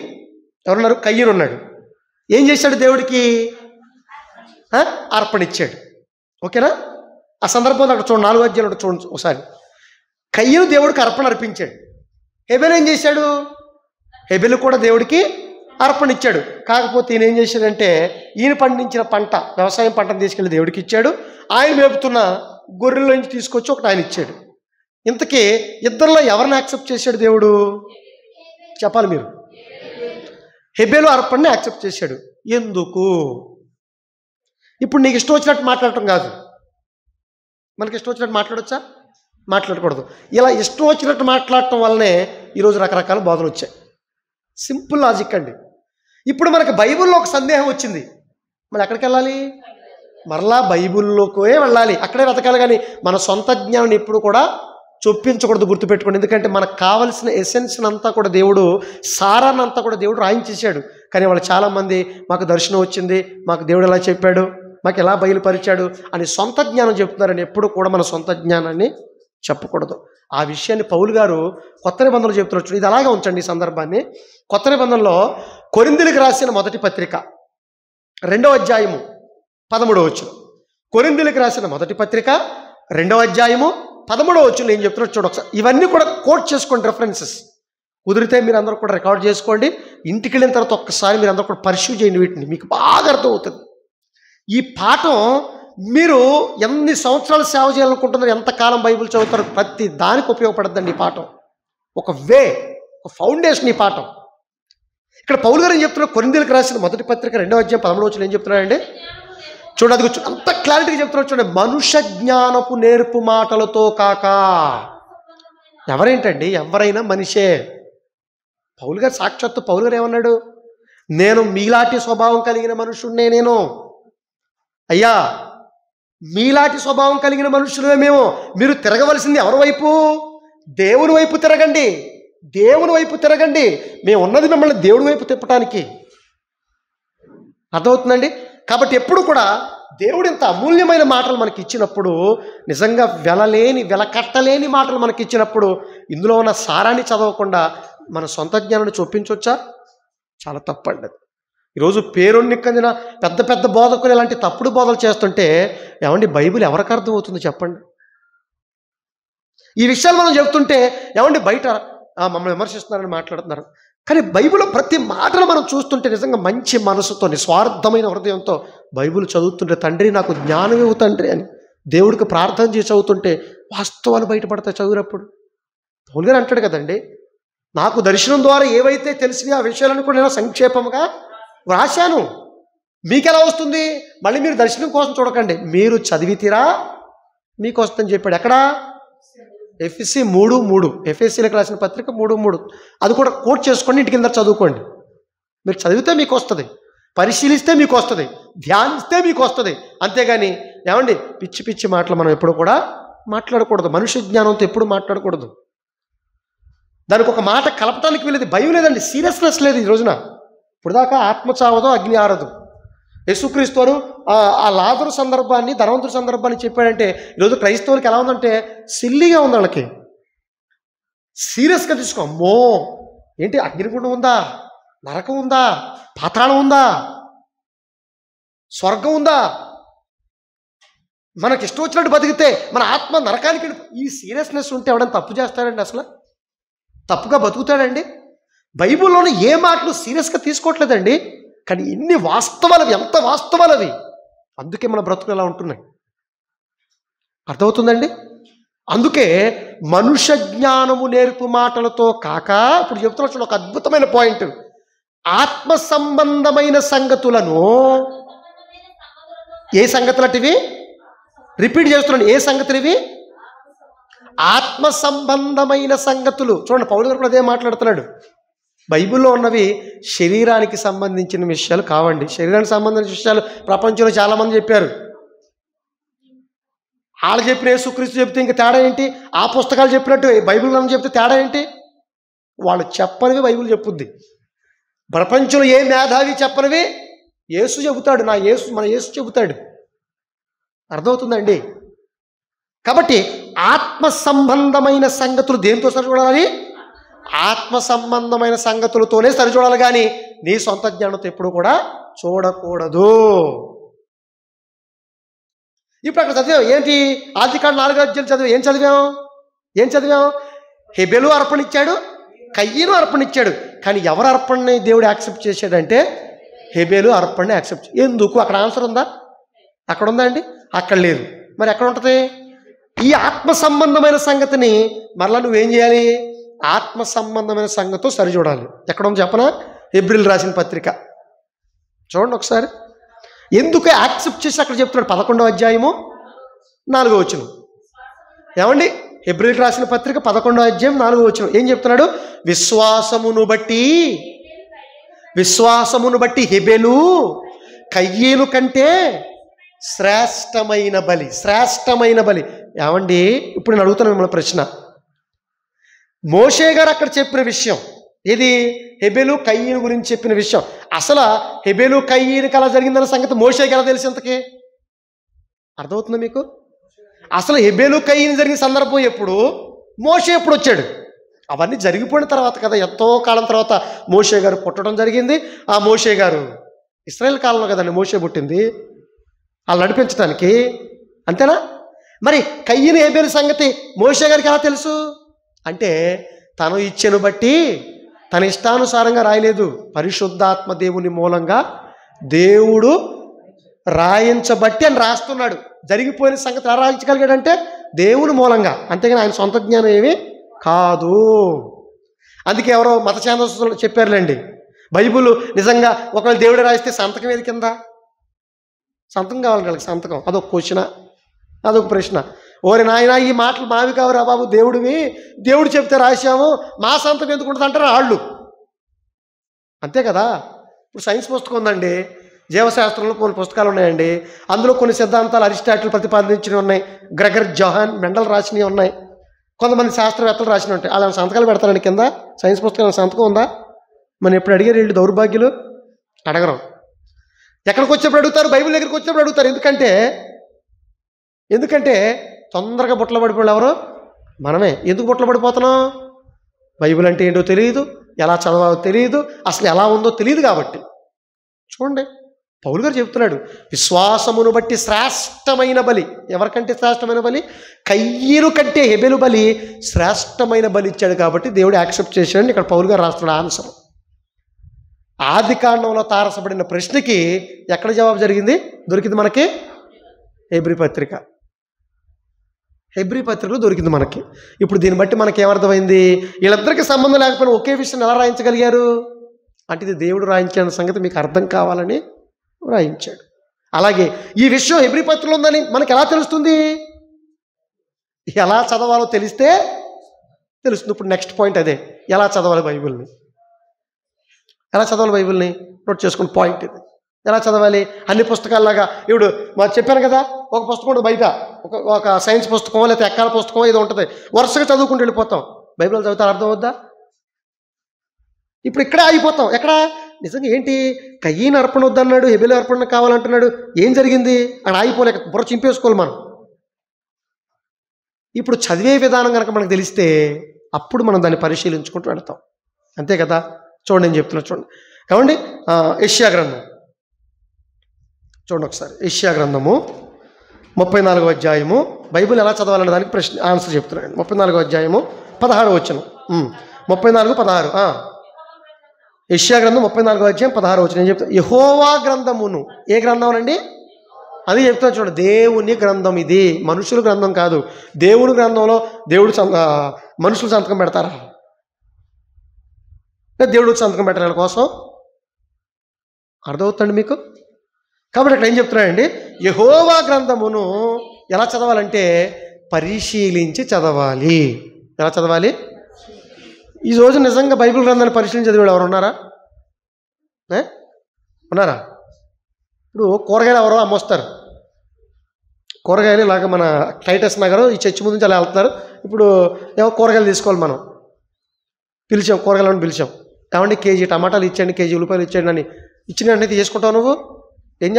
ఎవరున్నారు? కయ్యను ఉన్నాడు. ఏం చేశాడు? దేవుడికి అర్పణ ఇచ్చాడు. ఓకేనా? ఆ సందర్భంలో అక్కడ చూడండి, 4వ అధ్యాయంలో చూడండి ఒకసారి. కయ్యను దేవుడికి అర్పణ అర్పించాడు. హెబెలు ఏం చేశాడు? హెబెలు కూడా దేవుడికి అర్పణ ఇచ్చాడు. కాకపోతే ఈయన ఏం చేశాడంటే ఈయన పండించిన పంట, వ్యవసాయం పంటను తీసుకెళ్ళి దేవుడికి ఇచ్చాడు. ఆయన మేపుతున్న గొర్రెల నుంచి తీసుకొచ్చి ఒకటి ఆయన ఇచ్చాడు. ఇంతకీ ఇద్దరిలో ఎవరిని యాక్సెప్ట్ చేశాడు దేవుడు? చెప్పాలి మీరు. హెబెలు అర్పణని యాక్సెప్ట్ చేశాడు. ఎందుకు? ఇప్పుడు నీకు ఇష్టం వచ్చినట్టు మాట్లాడటం కాదు. మనకి ఇష్టం వచ్చినట్టు మాట్లాడొచ్చా? మాట్లాడకూడదు. ఇలా ఇష్టం వచ్చినట్టు మాట్లాడటం వల్లనే ఈరోజు రకరకాల బోధలు వచ్చాయి. సింపుల్ లాజిక్ అండి. ఇప్పుడు మనకి బైబిల్లో ఒక సందేహం వచ్చింది, మనం ఎక్కడికి వెళ్ళాలి? మరలా బైబిల్లోకే వెళ్ళాలి, అక్కడే వెతకాలి. కానీ మన సొంత జ్ఞానం ఎప్పుడు కూడా చొప్పించకూడదు, గుర్తుపెట్టుకోండి. ఎందుకంటే మనకు కావలసిన ఎసెన్స్ అంతా కూడా దేవుడు, సారాన్ని అంతా కూడా దేవుడు రాయించేశాడు. కానీ వాళ్ళు చాలామంది మాకు దర్శనం వచ్చింది, మాకు దేవుడు ఎలా చెప్పాడు, మాకు ఎలా బయలుపరిచాడు అని సొంత జ్ఞానం చెప్తున్నారని ఎప్పుడు కూడా మన సొంత జ్ఞానాన్ని చెప్పకూడదు. ఆ విషయాన్ని పౌలు గారు కొత్త నిబంధనలు చెప్తున్నారు. ఇది అలాగే ఉంచండి ఈ సందర్భాన్ని. కొత్త నిబంధనలో కొరింథీయులకు రాసిన మొదటి పత్రిక 2వ అధ్యాయము 13వ వచనం. కొరింథీయులకు రాసిన మొదటి పత్రిక 2వ అధ్యాయము 13వ వచనం ఏం చెప్తున్నారు చూడండి ఒకసారి. ఇవన్నీ కూడా కోట్ చేసుకోండి, రెఫరెన్సెస్ కుదిరితే మీరు అందరూ కూడా రికార్డ్ చేసుకోండి. ఇంటికి వెళ్ళిన తర్వాత ఒక్కసారి మీరు అందరూ కూడా పర్స్యూ చేయండి వీటిని, మీకు బాగా అర్థమవుతుంది. ఈ పాఠం మీరు ఎన్ని సంవత్సరాలు సేవ చేయాలనుకుంటున్నారు, ఎంతకాలం బైబిల్ చదువుతారు, ప్రతి దానికి ఉపయోగపడద్దండి ఈ పాఠం. ఒక ఫౌండేషన్ ఈ పాఠం. ఇక్కడ పౌలు గారు ఏం చెప్తున్నారు? కొరింథీయులకు రాసిన మొదటి పత్రిక 2వ అధ్యాయం 13వ వచనం ఏం చెప్తున్నాడండి చూడండి. అది అంత క్లారిటీగా చెప్తున్నారు చూడండి. మనుష్య జ్ఞానపు నేర్పు మాటలతో కాక. ఎవరేంటండి? ఎవరైనా మనిషే. పౌలు గారు సాక్షాత్తు పౌలు గారు ఏమన్నాడు? నేను మీలాంటి స్వభావం కలిగిన మనుషుడినే. నేను అయ్యా మీలాంటి స్వభావం కలిగిన మనుషులే మేము. మీరు తిరగవలసింది ఎవరి వైపు? దేవుని వైపు తిరగండి, దేవుని వైపు తిరగండి. మేము ఉన్నది మిమ్మల్ని దేవుడి వైపు తిప్పటానికి. అర్థమవుతుందండి? కాబట్టి ఎప్పుడు కూడా దేవుడు ఇంత అమూల్యమైన మాటలు మనకి ఇచ్చినప్పుడు, నిజంగా వెలకట్టలేని మాటలు మనకి ఇచ్చినప్పుడు, ఇందులో ఉన్న సారాన్ని చదవకుండా మన సొంత జ్ఞానాన్ని చొప్పించవచ్చా? చాలా తప్పండి అది. ఈరోజు పేరొన్నికందిన పెద్ద పెద్ద బోధకులు ఇలాంటి తప్పుడు బోధలు చేస్తుంటే ఏమండి బైబిల్ ఎవరికి అర్థమవుతుంది చెప్పండి? ఈ విషయాలు మనం చెబుతుంటే ఏమండి బయట మమ్మల్ని విమర్శిస్తున్నారని మాట్లాడుతున్నారు. కానీ బైబిల్ ప్రతి మాటను మనం చూస్తుంటే నిజంగా మంచి మనసుతో, నిస్వార్థమైన హృదయంతో బైబిల్ చదువుతుంటే, తండ్రి నాకు జ్ఞానం ఇవ్వు తండ్రి అని దేవుడికి ప్రార్థన చేసి చదువుతుంటే వాస్తవాలు బయటపడతాయి చదివినప్పుడు. పౌలు గారు అంటాడు కదండి, నాకు దర్శనం ద్వారా ఏవైతే తెలిసినాయో ఆ విషయాలను కూడా నేను సంక్షేపంగా వ్రాశాను. మీకు ఎలా వస్తుంది? మళ్ళీ మీరు దర్శనం కోసం చూడకండి, మీరు చదివితీరా మీకు వస్తుందని చెప్పాడు. ఎక్కడ? ఎఫ్ఎస్సి 3:3, ఎఫ్ఎస్సీలకు రాసిన పత్రిక 3:3. అది కూడా కోట్ చేసుకోండి, ఇంటికి కింద చదువుకోండి. మీరు చదివితే మీకు వస్తుంది, పరిశీలిస్తే మీకు వస్తుంది, ధ్యానిస్తే మీకు వస్తుంది. అంతేగాని ఏమండి పిచ్చి పిచ్చి మాటలు మనం ఎప్పుడు కూడా మాట్లాడకూడదు. మనుష్య జ్ఞానంతో ఎప్పుడు మాట్లాడకూడదు. దానికి ఒక మాట కలపటానికి వీళ్ళది భయం లేదండి, సీరియస్నెస్ లేదు ఈ రోజున. ఇప్పుడు దాకా ఆత్మ చావదో అగ్ని ఆరదు. యేసుక్రీస్తు వారు ఆ లాజరు సందర్భాన్ని, ధనవంతుడి సందర్భాన్ని చెప్పాడంటే ఈరోజు క్రైస్తవులకి ఎలా ఉందంటే సిల్లీగా ఉంది. వాళ్ళకి సీరియస్గా తీసుకో. అమ్మో ఏంటి అగ్నిగుండం ఉందా, నరకం ఉందా, పాతాళం ఉందా, స్వర్గం ఉందా, మనకి ఇష్టం వచ్చినట్టు బతికితే మన ఆత్మ నరకానికి. ఈ సీరియస్నెస్ ఉంటే ఎవడన్నా తప్పు చేస్తాడండి? అసలు తప్పుగా బతుకుతాడండి? బైబిల్లోని ఏ మాటలు సీరియస్గా తీసుకోవట్లేదండి. కానీ ఎన్ని వాస్తవాలు అవి, ఎంత వాస్తవాలు అవి. అందుకే మన బ్రతుకులు ఎలా ఉంటున్నాయి. అర్థమవుతుందండి? అందుకే మనుష్య జ్ఞానము నేర్పు మాటలతో కాక, ఇప్పుడు చెప్తున్నా ఒక అద్భుతమైన పాయింట్, ఆత్మ సంబంధమైన సంగతులను. ఏ సంగతులు అటివి? రిపీట్ చేస్తున్నాను. ఏ సంగతులు ఇవి? ఆత్మ సంబంధమైన సంగతులు. చూడండి, పౌలు గారు కూడా అదే మాట్లాడుతున్నాడు. బైబిల్లో ఉన్నవి శరీరానికి సంబంధించిన విషయాలు కావండి. శరీరానికి సంబంధించిన విషయాలు ప్రపంచంలో చాలామంది చెప్పారు. వాళ్ళు చెప్పిన యేసుక్రీస్తు చెప్తే ఇంకా తేడా ఏంటి? ఆ పుస్తకాలు చెప్పినట్టు బైబిల్ గ్రంథం చెప్తే తేడా ఏంటి? వాళ్ళు చెప్పనివి బైబిల్ చెప్పుద్ది. ప్రపంచంలో ఏ మేధావి చెప్పనివి యేసు చెబుతాడు. మన యేసు చెబుతాడు. అర్థమవుతుందండి? కాబట్టి ఆత్మ సంబంధమైన సంగతులు దేంతో సరిచూడాలి? ఆత్మ సంబంధమైన సంగతులతోనే సరిచూడాలి, కానీ నీ సొంత జ్ఞానంతో ఎప్పుడు కూడా చూడకూడదు. ఇప్పుడు అక్కడ చదివాం ఏంటి? ఆదికాండం 4వ అధ్యాయం చదివాం. ఏం చదివాం? హెబెలు అర్పణ ఇచ్చాడు, కయ్యను అర్పణ ఇచ్చాడు. కానీ ఎవరు అర్పణని దేవుడు యాక్సెప్ట్ చేశాడంటే హెబెలు అర్పణని యాక్సెప్ట్. ఎందుకు? అక్కడ ఆన్సర్ ఉందా? అక్కడ ఉందా అండి? అక్కడ లేదు. మరి ఎక్కడ ఉంటుంది? ఈ ఆత్మ సంబంధమైన సంగతిని మరలా నువ్వేం చేయాలి? ఆత్మ సంబంధమైన సంగతితో సరిచూడాలి. ఎక్కడ ఉంది చెప్పనా? హెబ్రీలు రాసిన పత్రిక చూడండి ఒకసారి. ఎందుకు యాక్సెప్ట్ చేసి అక్కడ చెప్తున్నాడు? 11వ అధ్యాయము 4వ వచనం. ఏమండి? హెబ్రీలు రాసిన పత్రిక 11వ అధ్యాయం 4వ వచనం ఏం చెప్తున్నాడు? విశ్వాసమును బట్టి హెబెలు కయ్యేను కంటే శ్రేష్టమైన బలి. ఏమండి? ఇప్పుడు నేను అడుగుతున్నాను మిమ్మల్ని ప్రశ్న. మోషే గారు అక్కడ చెప్పిన విషయం ఇది హెబెలు కయ్యను గురించి చెప్పిన విషయం. అసలు హెబెలు కయ్యనుకి అలా జరిగిందన్న సంగతి మోషేకి ఎలా తెలిసి ఇంతకీ? అర్థమవుతుందా మీకు? అసలు హెబెలు కయ్యను జరిగిన సందర్భం ఎప్పుడు? మోషే ఎప్పుడు వచ్చాడు? అవన్నీ జరిగిపోయిన తర్వాత కదా, ఎంతో కాలం తర్వాత మోషే గారు పుట్టడం జరిగింది. ఆ మోషే గారు ఇశ్రాయేల్ కాలంలో కదండి మోషే పుట్టింది, వాళ్ళు నడిపించడానికి. అంతేనా? మరి కయ్యను హెబెలు సంగతి మోషే గారికి ఎలా తెలుసు అంటే తను ఇచ్చెను బట్టి, తన ఇష్టానుసారంగా రాయలేదు. పరిశుద్ధాత్మ దేవుని మూలంగా దేవుడు రాయించబట్టి అని రాస్తున్నాడు. జరిగిపోయిన సంగతి ఎలా రాయించగలిగాడంటే దేవుని మూలంగా, అంతేగాని ఆయన సొంత జ్ఞానం ఏమీ కాదు. అందుకే ఎవరో మత ఛానల్స్లో చెప్పారులేండి, బైబిల్ నిజంగా ఒకవేళ దేవుడు రాయిస్తే సంతకం ఏది కింద? సంతకం కావాలి వాళ్ళకి, సంతకం. అదొక క్వశ్చన్, అదొక ప్రశ్న. ఓరి నాయన, ఈ మాటలు మావి కావురా బాబు, దేవుడు చెప్తే రాశాము, మా సంతకం ఎందుకు ఉంటుంది అంటారు వాళ్ళు. అంతే కదా? ఇప్పుడు సైన్స్ పుస్తకం ఉందండి, జీవశాస్త్రంలో కొన్ని పుస్తకాలు ఉన్నాయండి. అందులో కొన్ని సిద్ధాంతాలు అరిస్టాటిల్ ప్రతిపాదించినవి ఉన్నాయి, గ్రెగర్ జోహాన్ మెండల్ రాసినవి ఉన్నాయి, కొంతమంది శాస్త్రవేత్తలు రాసినవి ఉంటాయి. అలా సంతకాలు పెడతారండి కింద. సైన్స్ పుస్తకాలు సంతకం ఉందా? మనం ఎప్పుడు అడిగారు వీళ్ళు దౌర్భాగ్యులు? అడగరు. ఎక్కడికి వచ్చినప్పుడు అడుగుతారు, బైబిల్ దగ్గరికి వచ్చినప్పుడు అడుగుతారు. ఎందుకంటే తొందరగా బుట్టలు పడిపోయాడు ఎవరు? మనమే. ఎందుకు బుట్టలు పడిపోతున్నాం? బైబిల్ అంటే ఏంటో తెలియదు, ఎలా చదవాలో తెలియదు, అసలు ఎలా ఉందో తెలియదు. కాబట్టి చూడండి, పౌలు గారు చెప్తున్నాడు, విశ్వాసమును బట్టి శ్రేష్టమైన బలి. ఎవరికంటే శ్రేష్టమైన బలి? కయ్యను కంటే హెబెలు బలి శ్రేష్టమైన బలి ఇచ్చాడు కాబట్టి దేవుడు యాక్సెప్ట్ చేశాడని ఇక్కడ పౌలు గారు రాస్తున్నాడు ఆన్సర్. ఆదికాండంలో తారసపడిన ప్రశ్నకి ఎక్కడ జవాబు దొరికింది మనకి? హెబ్రీ పత్రికలో దొరికింది మనకి. ఇప్పుడు దీన్ని బట్టి మనకి ఏమర్థమైంది? వీళ్ళిద్దరికీ సంబంధం లేకపోయినా ఒకే విషయం ఎలా రాయించగలిగారు అంటే ఇది దేవుడు రాయించిన సంగతి మీకు అర్థం కావాలని రాయించాడు. అలాగే ఈ విషయం హెబ్రీ పత్రికలో ఉందని మనకి ఎలా తెలుస్తుంది? ఎలా చదవాలో తెలిస్తే తెలుస్తుంది. ఇప్పుడు నెక్స్ట్ పాయింట్ అదే, ఎలా చదవాలి బైబిల్ని. నోట్ చేసుకుని పాయింట్ ఇది. ఎలా చదవాలి? అన్ని పుస్తకాల్లాగా ఇప్పుడు చెప్పాను కదా, ఒక పుస్తకం ఉంటుంది బయట, ఒక సైన్స్ పుస్తకం లేకపోతే ఎక్కాల పుస్తకం ఏదో ఉంటుంది, వరుసగా చదువుకుంటూ వెళ్ళిపోతాం. బైబిల్ చదివితే అర్థం అవుద్దా? ఇప్పుడు ఇక్కడే ఆగిపోతాం. ఎక్కడ? నిజంగా ఏంటి, కయ్యను అర్పణ వద్దన్నాడు, హెబెలు అర్పణ కావాలంటున్నాడు, ఏం జరిగింది? అక్కడ ఆగిపోలేక బుర్ర చింపేసుకోవాలి మనం. ఇప్పుడు చదివే విధానం కనుక మనకు తెలిస్తే అప్పుడు మనం దాన్ని పరిశీలించుకుంటూ వెళ్తాం. అంతే కదా? చూడండి, నేను చెప్తున్నా చూడండి. ఏమండి, యెషయా గ్రంథం చూడండి ఒకసారి. యెషయా గ్రంథము 34వ అధ్యాయము. బైబిల్ ఎలా చదవాలనే దానికి ఆన్సర్ చెప్తున్నాను. 34వ అధ్యాయము 16వ వచనం. 34:16. యెషయా గ్రంథం 34వ అధ్యాయం 16వ వచనం. నేను చెప్తాను, యెహోవా గ్రంథమును. ఏ గ్రంథం అండి? అది చెప్తాను చూడండి. దేవుని గ్రంథం ఇది, మనుషుల గ్రంథం కాదు. దేవుని గ్రంథంలో మనుషులు సంతకం పెడతారా? దేవుడికి సంతకం పెట్టడం కోసం అర్థమవుతుంది మీకు? కాబట్టి ఇక్కడ ఏం చెప్తున్నాడండి, యెహోవా గ్రంథమును ఎలా చదవాలంటే పరిశీలించి చదవాలి. ఎలా చదవాలి? ఈ రోజు నిజంగా బైబిల్ గ్రంథాన్ని పరిశీలించి చదివాడు ఎవరు ఉన్నారా? ఉన్నారా? ఇప్పుడు కూరగాయలు ఎవరో అమ్మొస్తారు. కూరగాయలు ఇలాగ మన టైటస్ నగరం ఈ చర్చి ముందు నుంచి అలా వెళ్తున్నారు. ఇప్పుడు ఏమో కూరగాయలు తీసుకోవాలి, మనం పిలిచాం, కూరగాయలను పిలిచాం. ఏమండి కేజీ టమాటాలు ఇచ్చేయండి, కేజీ ఉల్లిపాయలు ఇచ్చేయండి అని ఇచ్చిన వెంటనే తీసుకుంటావు. నువ్వు ఏం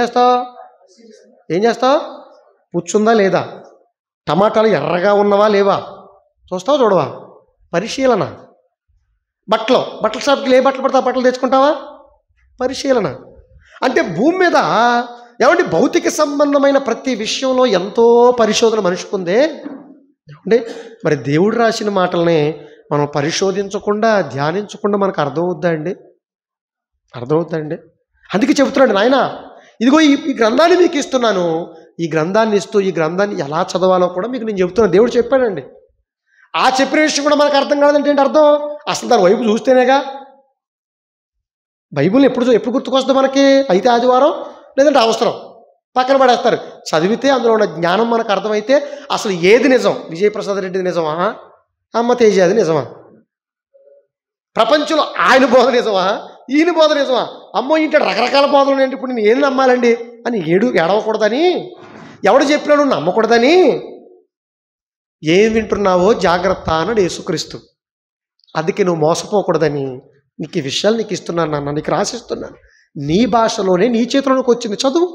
చేస్తావు? పుచ్చుందా లేదా, టమాటాలు ఎర్రగా ఉన్నవా లేవా చూస్తావా చూడవా? పరిశీలన. బట్టల షాప్కి ఏ బట్టలు పడతా బట్టలు తెచ్చుకుంటావా? పరిశీలన. అంటే భూమి మీద ఏమండి భౌతిక సంబంధమైన ప్రతి విషయంలో ఎంతో పరిశోధన మనిషికుందే. ఏమండి మరి దేవుడు రాసిన మాటల్ని మనం పరిశోధించకుండా ధ్యానించకుండా మనకు అర్థమవుద్దండి? అందుకే చెబుతున్నాడు నాయన, ఇదిగో ఈ గ్రంథాన్ని మీకు ఇస్తున్నాను. ఈ గ్రంథాన్ని ఇస్తూ ఈ గ్రంథాన్ని ఎలా చదవాలో కూడా మీకు నేను చెబుతున్నాను. దేవుడు చెప్పాడండి. ఆ చెప్పిన విషయం కూడా మనకు అర్థం కాదంటే ఏంటి అర్థం? అసలు దాని వైపు చూస్తేనేగా. బైబిల్ ఎప్పుడు గుర్తుకొస్తుంది మనకి? అయితే ఆదివారం, లేదంటే అవసరం, పక్కన పడేస్తారు. చదివితే అందులో ఉన్న జ్ఞానం మనకు అర్థమైతే అసలు ఏది నిజం? విజయప్రసాద్ రెడ్డిది నిజమా? అమ్మ తేజాది నిజమా? ప్రపంచంలో ఆయన బోధ నిజమా? ఈయన బోధ నిజమా? అమ్మో ఇంటి రకరకాల బోధలు ఏంటి, ఇప్పుడు నేను ఏం నమ్మాలండి అని ఏడవకూడదని, ఎవడు చెప్పినా నువ్వు నమ్మకూడదని, ఏం వింటున్నావో జాగ్రత్త అన్నాడు యేసుక్రీస్తు. అందుకే నువ్వు మోసపోకూడదని నీకు ఈ విషయాలు నీకు ఇస్తున్నాను నాన్న, నీకు రాసిస్తున్నాను. నీ భాషలోనే నీ చేతిలోకి వచ్చింది, చదువు,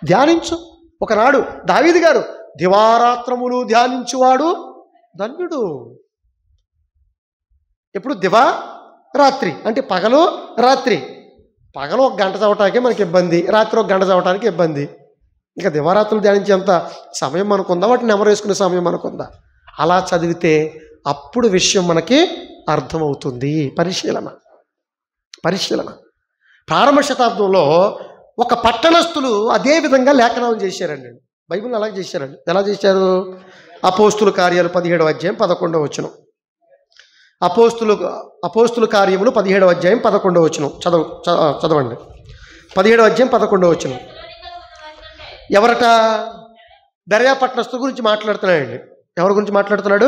ధ్యానించు. ఒకనాడు దావీదు గారు దివారాత్రములు ధ్యానించువాడు ధన్యుడు. ఎప్పుడు దివా రాత్రి అంటే పగలు రాత్రి. పగలు 1 గంట చదవటానికే మనకి ఇబ్బంది, రాత్రి 1 గంట చదవటానికి ఇబ్బంది. ఇంకా దివారాత్రులు ధ్యానించేంత సమయం మనకుందా? వాటిని నెమరు వేసుకునే సమయం మనకుందా? అలా చదివితే అప్పుడు విషయం మనకి అర్థమవుతుంది. పరిశీలన. ప్రారంభ శతాబ్దంలో ఒక పట్టణస్థులు అదే విధంగా లేఖనాలు చేశారండి. బైబిల్ అలాగే చేశారండి. ఎలా చేశారు? అపోస్తుల కార్యాలు 17వ అధ్యాయం 11వ వచనం. అపోస్తుల కార్యములు 17వ అధ్యాయం 11వ వచనం చదవండి. 17వ అధ్యాయం 11వ వచనం. ఎవరట? బెరయా పట్టణస్థుల గురించి మాట్లాడుతున్నాడండి. ఎవరి గురించి మాట్లాడుతున్నాడు?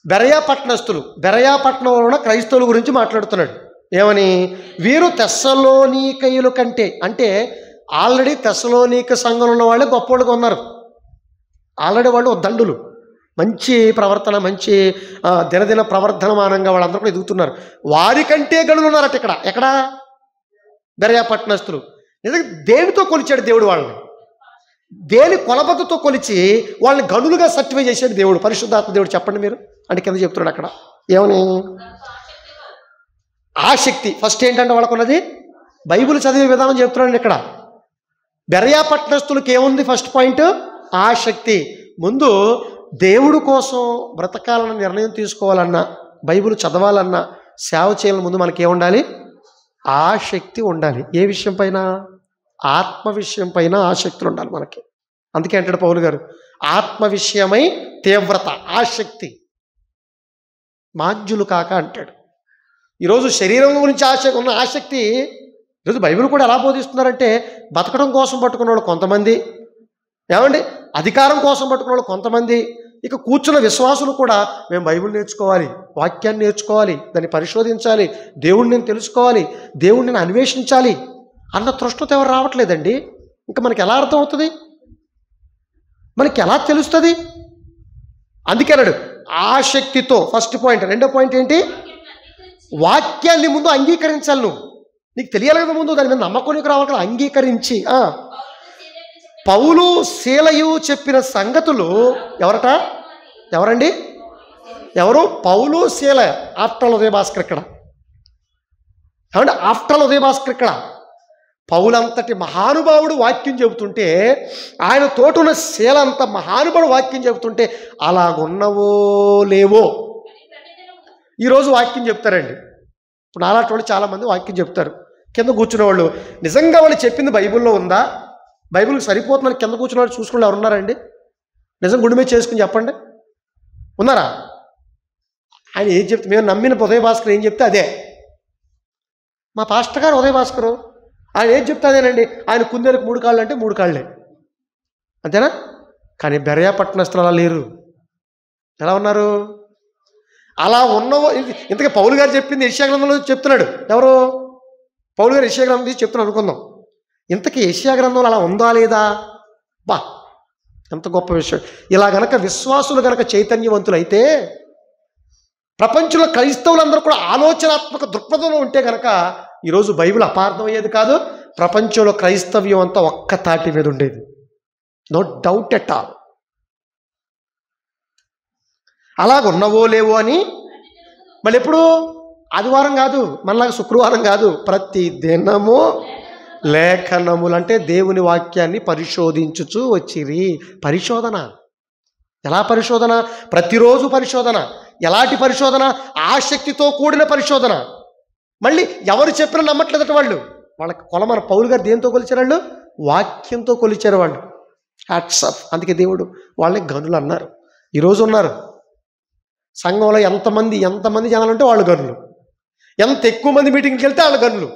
బెరయా పట్టణస్థులు. బెరయా పట్టణంలో ఉన్న క్రైస్తవుల గురించి మాట్లాడుతున్నాడు. ఏమని? వీరు తెస్సలోనికయుల కంటే, అంటే ఆల్రెడీ తెస్సలోనిక సంఘంలో ఉన్న వాళ్ళే గొప్పవాళ్ళుగా ఉన్నారు. ఆల్రెడీ వాళ్ళు దండులు, మంచి ప్రవర్తన, మంచి దినదిన ప్రవర్ధనమానంగా వాళ్ళందరూ కూడా ఎదుగుతున్నారు. వారికంటే గనులు ఉన్నారట. ఎక్కడ? బెరయా పట్టణస్థులు. నిజంగా దేనితో కొలిచాడు దేవుడు వాళ్ళని? దేని కొలబద్దతో కొలిచి వాళ్ళని గనులుగా సర్టిఫై చేశాడు దేవుడు, పరిశుద్ధాత్మ దేవుడు. చెప్పండి మీరు. అంటే కింద చెప్తున్నాడు అక్కడ ఏమని? ఆసక్తి. ఫస్ట్ ఏంటంటే వాళ్ళకున్నది బైబిల్ చదివే విధానం చెప్తున్నాడు ఇక్కడ. బెరయా పట్టణస్థులకి ఏముంది? ఫస్ట్ పాయింట్ ఆసక్తి. ముందు దేవుడు కోసం బ్రతకాలన్న నిర్ణయం తీసుకోవాలన్నా, బైబిల్ చదవాలన్నా, సేవ చేయాలన్న ముందు మనకి ఏముండాలి? ఆసక్తి ఉండాలి. ఏ విషయం పైన? ఆత్మ విషయం పైన ఆసక్తులు ఉండాలి మనకి. అందుకే అంటాడు పౌలు గారు, ఆత్మ విషయమై తీవ్రత, ఆసక్తి, మాంజులు కాక అంటాడు. ఈరోజు శరీరం గురించి ఉన్న ఆసక్తి ఈరోజు బైబిల్ కూడా ఎలా బోధిస్తున్నారంటే, బతకడం కోసం పట్టుకున్న వాళ్ళు కొంతమంది, ఏమండి అధికారం కోసం పట్టుకున్న వాళ్ళు కొంతమంది, ఇక కూర్చున్న విశ్వాసులు కూడా మేము బైబిల్ నేర్చుకోవాలి, వాక్యాన్ని నేర్చుకోవాలి, దాన్ని పరిశోధించాలి, దేవుణ్ణి నేను తెలుసుకోవాలి, దేవుణ్ణి నేను అన్వేషించాలి అన్న తృష్ణత ఎవరు రావట్లేదండి. ఇంకా మనకి ఎలా అర్థం అవుతుంది? మనకి ఎలా తెలుస్తుంది? అందుకే అన్నాడు ఆసక్తితో. First point. రెండో పాయింట్ ఏంటి? వాక్యాన్ని ముందు అంగీకరించాలి. నీకు తెలియాలి కదా, ముందు దాని మీద నమ్మకం నీకు రావాలి కదా. అంగీకరించి పౌలు శీలయు చెప్పిన సంగతులు ఎవరట? ఎవరండి? ఎవరు? పౌలు శీల. ఆఫ్టర్ ఉదయ భాస్కర్ ఇక్కడ. ఏమంటే ఆఫ్టర్ ఉదయ భాస్కర్ ఇక్కడ పౌలంతటి మహానుభావుడు వాక్యం చెబుతుంటే, ఆయన తోటున్న శీల అంత మహానుభావుడు వాక్యం చెబుతుంటే అలాగున్నవో లేవో. ఈరోజు వాక్యం చెప్తారండి. ఇప్పుడు నాలాంటి వాళ్ళు చాలామంది వాక్యం చెప్తారు. కింద కూర్చునే వాళ్ళు నిజంగా వాళ్ళు చెప్పింది బైబిల్లో ఉందా, బైబిల్కి సరిపోతుందని కింద కూర్చున్న వాళ్ళు చూసుకుని ఎవరు ఉన్నారండి? నిజం గుండె మీద చేసుకుని చెప్పండి, ఉన్నారా? ఆయన ఏం చెప్తే, మేము నమ్మిన ఉదయ భాస్కర్ ఏం చెప్తే అదే. మా పాస్టర్ గారు ఉదయ భాస్కరు ఆయన ఏం చెప్తే అదేనండి. ఆయన కుందేలకు 3 కాళ్ళు అంటే 3 కాళ్ళే, అంతేనా? కానీ బెరయా పట్టణస్థులు అలా లేరు. ఎలా ఉన్నారు? అలా ఉన్నవో. ఇంతకీ పౌలు గారు చెప్పింది యెషయా గ్రంథంలో చెప్తున్నాడు. ఎవరు? పౌలు గారు యెషయా గ్రంథం తీసి చెప్తున్నాడు అనుకుందాం. ఇంతకీ యెషయా గ్రంథంలో అలా ఉందా లేదా? బా, ఎంత గొప్ప విషయం. ఇలా గనక విశ్వాసులు గనక చైతన్యవంతులైతే, ప్రపంచంలో క్రైస్తవులందరూ కూడా ఆలోచనాత్మక దృక్పథంలో ఉంటే గనక ఈరోజు బైబిల్ అపార్థమయ్యేది కాదు. ప్రపంచంలో క్రైస్తవ్యం అంతా ఒక్క తాటి మీద ఉండేది. No doubt at all. అలాగున్నవో లేవో అని మళ్ళీ ఎప్పుడు? ఆదివారం కాదు, మనలాగా శుక్రవారం కాదు, ప్రతి దినము లేఖనములు అంటే దేవుని వాక్యాన్ని పరిశోధించుచు వచ్చిరి. పరిశోధన. ఎలా పరిశోధన? ప్రతిరోజు పరిశోధన. ఎలాంటి పరిశోధన? ఆసక్తితో కూడిన పరిశోధన. మళ్ళీ ఎవరు చెప్పినా నమ్మట్లేదట వాళ్ళు. వాళ్ళకి మన పౌలు గారు దేంతో కొలిచారు? వాళ్ళు వాక్యంతో కొలిచారు. వాళ్ళు హ్యాట్సప్. అందుకే దేవుడు వాళ్ళని గనులు అన్నారు. ఈరోజు ఉన్నారు సంఘంలో ఎంతమంది జనాలు ఉంటే వాళ్ళు గనులు, ఎంత ఎక్కువ మంది మీటింగ్కి వెళ్తే వాళ్ళు గనులు.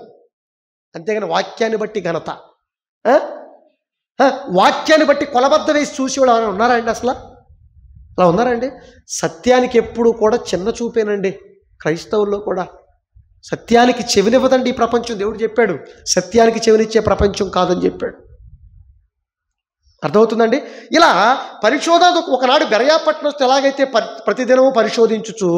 అంతేగాని వాక్యాన్ని బట్టి ఘనత, వాక్యాన్ని బట్టి కొలబద్ద వేసి చూసేవాడు ఎవరైనా ఉన్నారా అండి? అసలు అలా ఉన్నారండి? సత్యానికి ఎప్పుడు కూడా చిన్న చూపేనండి. క్రైస్తవుల్లో కూడా సత్యానికి చెవినివ్వదండి ఈ ప్రపంచం. దేవుడు చెప్పాడు, సత్యానికి చెవినిచ్చే ప్రపంచం కాదని చెప్పాడు. అర్థమవుతుందండి? ఇలా పరిశోధన. ఒకనాడు బెరయా పట్టణస్థు ఎలాగైతే ప్రతిదినము పరిశోధించుచు,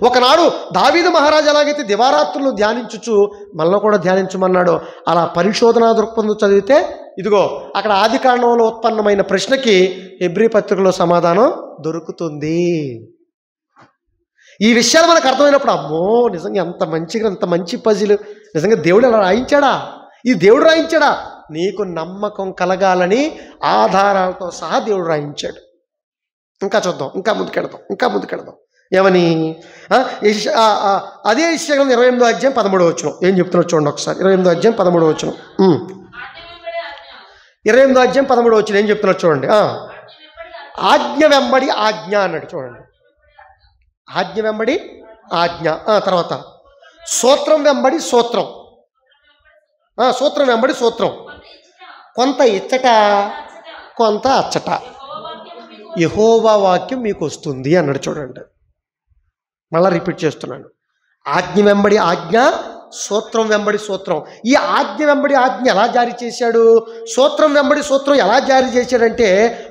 ఒకనాడు దావీదు మహారాజు ఎలాగైతే దివారాత్రులు ధ్యానించుచు మనలో కూడా ధ్యానించమన్నాడో, అలా పరిశోధనా దృక్పథం చదివితే ఇదిగో అక్కడ ఆది కాండంలో ఉత్పన్నమైన ప్రశ్నకి హెబ్రీ పత్రికలో సమాధానం దొరుకుతుంది. ఈ విషయాలు మనకు అర్థమైనప్పుడు అమ్మో, నిజంగా ఎంత మంచి పజిల్, నిజంగా దేవుడు అలా రాయించాడా? ఇది దేవుడు రాయించాడా? నీకు నమ్మకం కలగాలని ఆధారాలతో సహా దేవుడు రాయించాడు. ఇంకా చూద్దాం, ఇంకా ముందుకెడదాం. ఏమని? అదే యెషయా గ్రంథం 28వ అధ్యాయం 13వ వచనం ఏం చెప్తున్నాడు చూడండి ఒకసారి. 28వ అధ్యాయం 13వ వచనం. 28వ అధ్యాయం 13వ వచనం ఏం చెప్తున్నాడు చూడండి. ఆజ్ఞ వెంబడి ఆజ్ఞ అన్నాడు చూడండి. ఆజ్ఞ వెంబడి ఆజ్ఞ. తర్వాత సూత్రం వెంబడి సూత్రం. సూత్రం వెంబడి సూత్రం. కొంత ఇచ్చట కొంత అచ్చట యెహోవా వాక్యం మీకు వస్తుంది అన్నాడు చూడండి. మళ్ళీ రిపీట్ చేస్తున్నాను. ఆజ్ఞ వెంబడి ఆజ్ఞ, సూత్రం వెంబడి సూత్రం. ఈ ఆజ్ఞ వెంబడి ఆజ్ఞ ఎలా జారీ చేశాడు? సూత్రం వెంబడి సూత్రం ఎలా జారీ చేశాడంటే,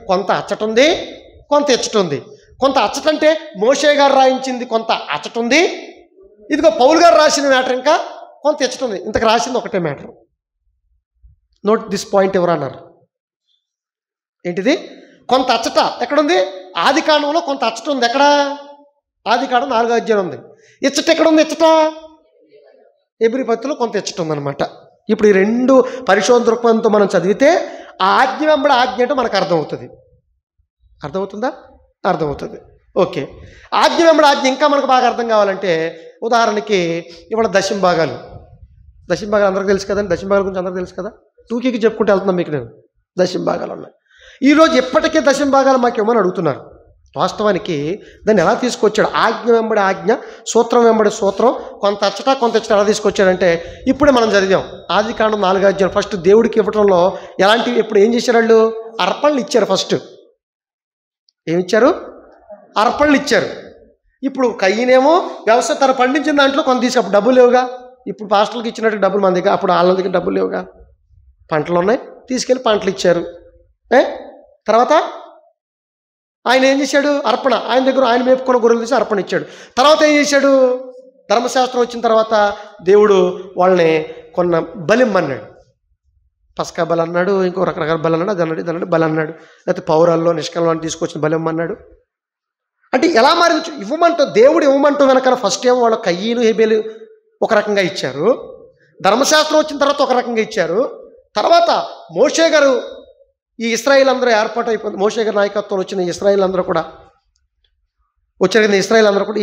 కొంత అచ్చట ఉంది, కొంత ఇచ్చట ఉంది. కొంత అచ్చట అంటే మోషే గారు రాయించింది కొంత అచ్చట ఉంది. ఇదిగో పౌలు గారు రాసిన మ్యాటర్ ఇంకా కొంత ఇచ్చట ఉంది. ఇంతకు రాసింది ఒకటే మ్యాటర్. నోట్ దిస్ పాయింట్ ఎవరు అన్నారు? ఏంటిది? కొంత అచ్చట ఎక్కడుంది? ఆది కాండంలో కొంత అచ్చట ఉంది. ఎక్కడ? ఆది కాండం 4వ అధ్యాయం ఉంది. ఇచ్చట ఎక్కడుంది? ఇచ్చట హెబ్రీ పత్రికలో కొంత ఇచ్చట ఉందన్నమాట. ఇప్పుడు ఈ రెండు పరిశోధన దృక్పథంతో మనం చదివితే ఆ ఆజ్ఞ వెంబడి ఆజ్ఞ అంటే మనకు అర్థమవుతుంది. అర్థమవుతుందా? అర్థమవుతుంది. ఓకే. ఆజ్ఞ వెంబడి ఆజ్ఞ ఇంకా మనకు బాగా అర్థం కావాలంటే, ఉదాహరణకి ఇవాళ దశమ భాగాలు అందరికీ తెలుసు కదండి. దశమ భాగాల గురించి అందరికీ తెలుసు కదా. టూకీకి చెప్పుకుంటూ వెళ్తున్నాం మీకు నేను. దశమ భాగాలు ఉన్నాయి. ఈరోజు ఎప్పటికే దశమ భాగాలు మాకు ఏమని అడుగుతున్నారు. వాస్తవానికి దాన్ని ఎలా తీసుకొచ్చాడు? ఆజ్ఞ వెంబడి ఆజ్ఞ, సూత్రం వెంబడి సూత్రం, కొంత అచ్చట కొంత ఇచ్చట ఎలా తీసుకొచ్చాడంటే, ఇప్పుడే మనం చదివాం ఆది కాండం 4వ అధ్యాయం. ఫస్ట్ దేవుడికి ఇవ్వటంలో ఎలాంటివి, ఇప్పుడు ఏం చేశారు వాళ్ళు? అర్పణలు ఇచ్చారు. ఫస్ట్ ఏమిచ్చారు? అర్పణలు ఇచ్చారు. ఇప్పుడు కయ్యనేమో వ్యవసాయ తను పండించిన దాంట్లో కొంత తీసి, అప్పుడు డబ్బులు లేవుగా. ఇప్పుడు పాస్టర్లకు ఇచ్చినట్టు డబ్బులు మన దగ్గర, అప్పుడు వాళ్ళ దగ్గర డబ్బులు లేవుగా. పంటలు ఉన్నాయి, తీసుకెళ్ళి పంటలు ఇచ్చారు. తర్వాత ఆయన ఏం చేశాడు? అర్పణ. ఆయన దగ్గర ఆయన మేపుకున్న గొర్రెలు తీసి అర్పణ ఇచ్చాడు. తర్వాత ఏం చేశాడు? ధర్మశాస్త్రం వచ్చిన తర్వాత దేవుడు వాళ్ళని కొన్న బలిమ్మన్నాడు. పస్కా బలి అన్నాడు, ఇంకో రకరకాల బలి అన్నాడు, అదన్నాడు బలి అన్నాడు. లేకపోతే పౌరాల్లో నిష్కలం తీసుకొచ్చిన బలిమ్మన్నాడు. అంటే ఎలా మారింది? దేవుడు ఇవ్వమంటూ వెనకాల ఫస్ట్ ఏమో వాళ్ళ కయ్యను హేబేలు ఒక రకంగా ఇచ్చారు. ధర్మశాస్త్రం వచ్చిన తర్వాత ఒక రకంగా ఇచ్చారు. తర్వాత మోషే గారు, ఈ ఇశ్రాయేల్ అందరూ ఏర్పాటు అయిపోయింది. మోషే గారి నాయకత్వం వచ్చిన ఇశ్రాయేల్ అందరూ కూడా ఈ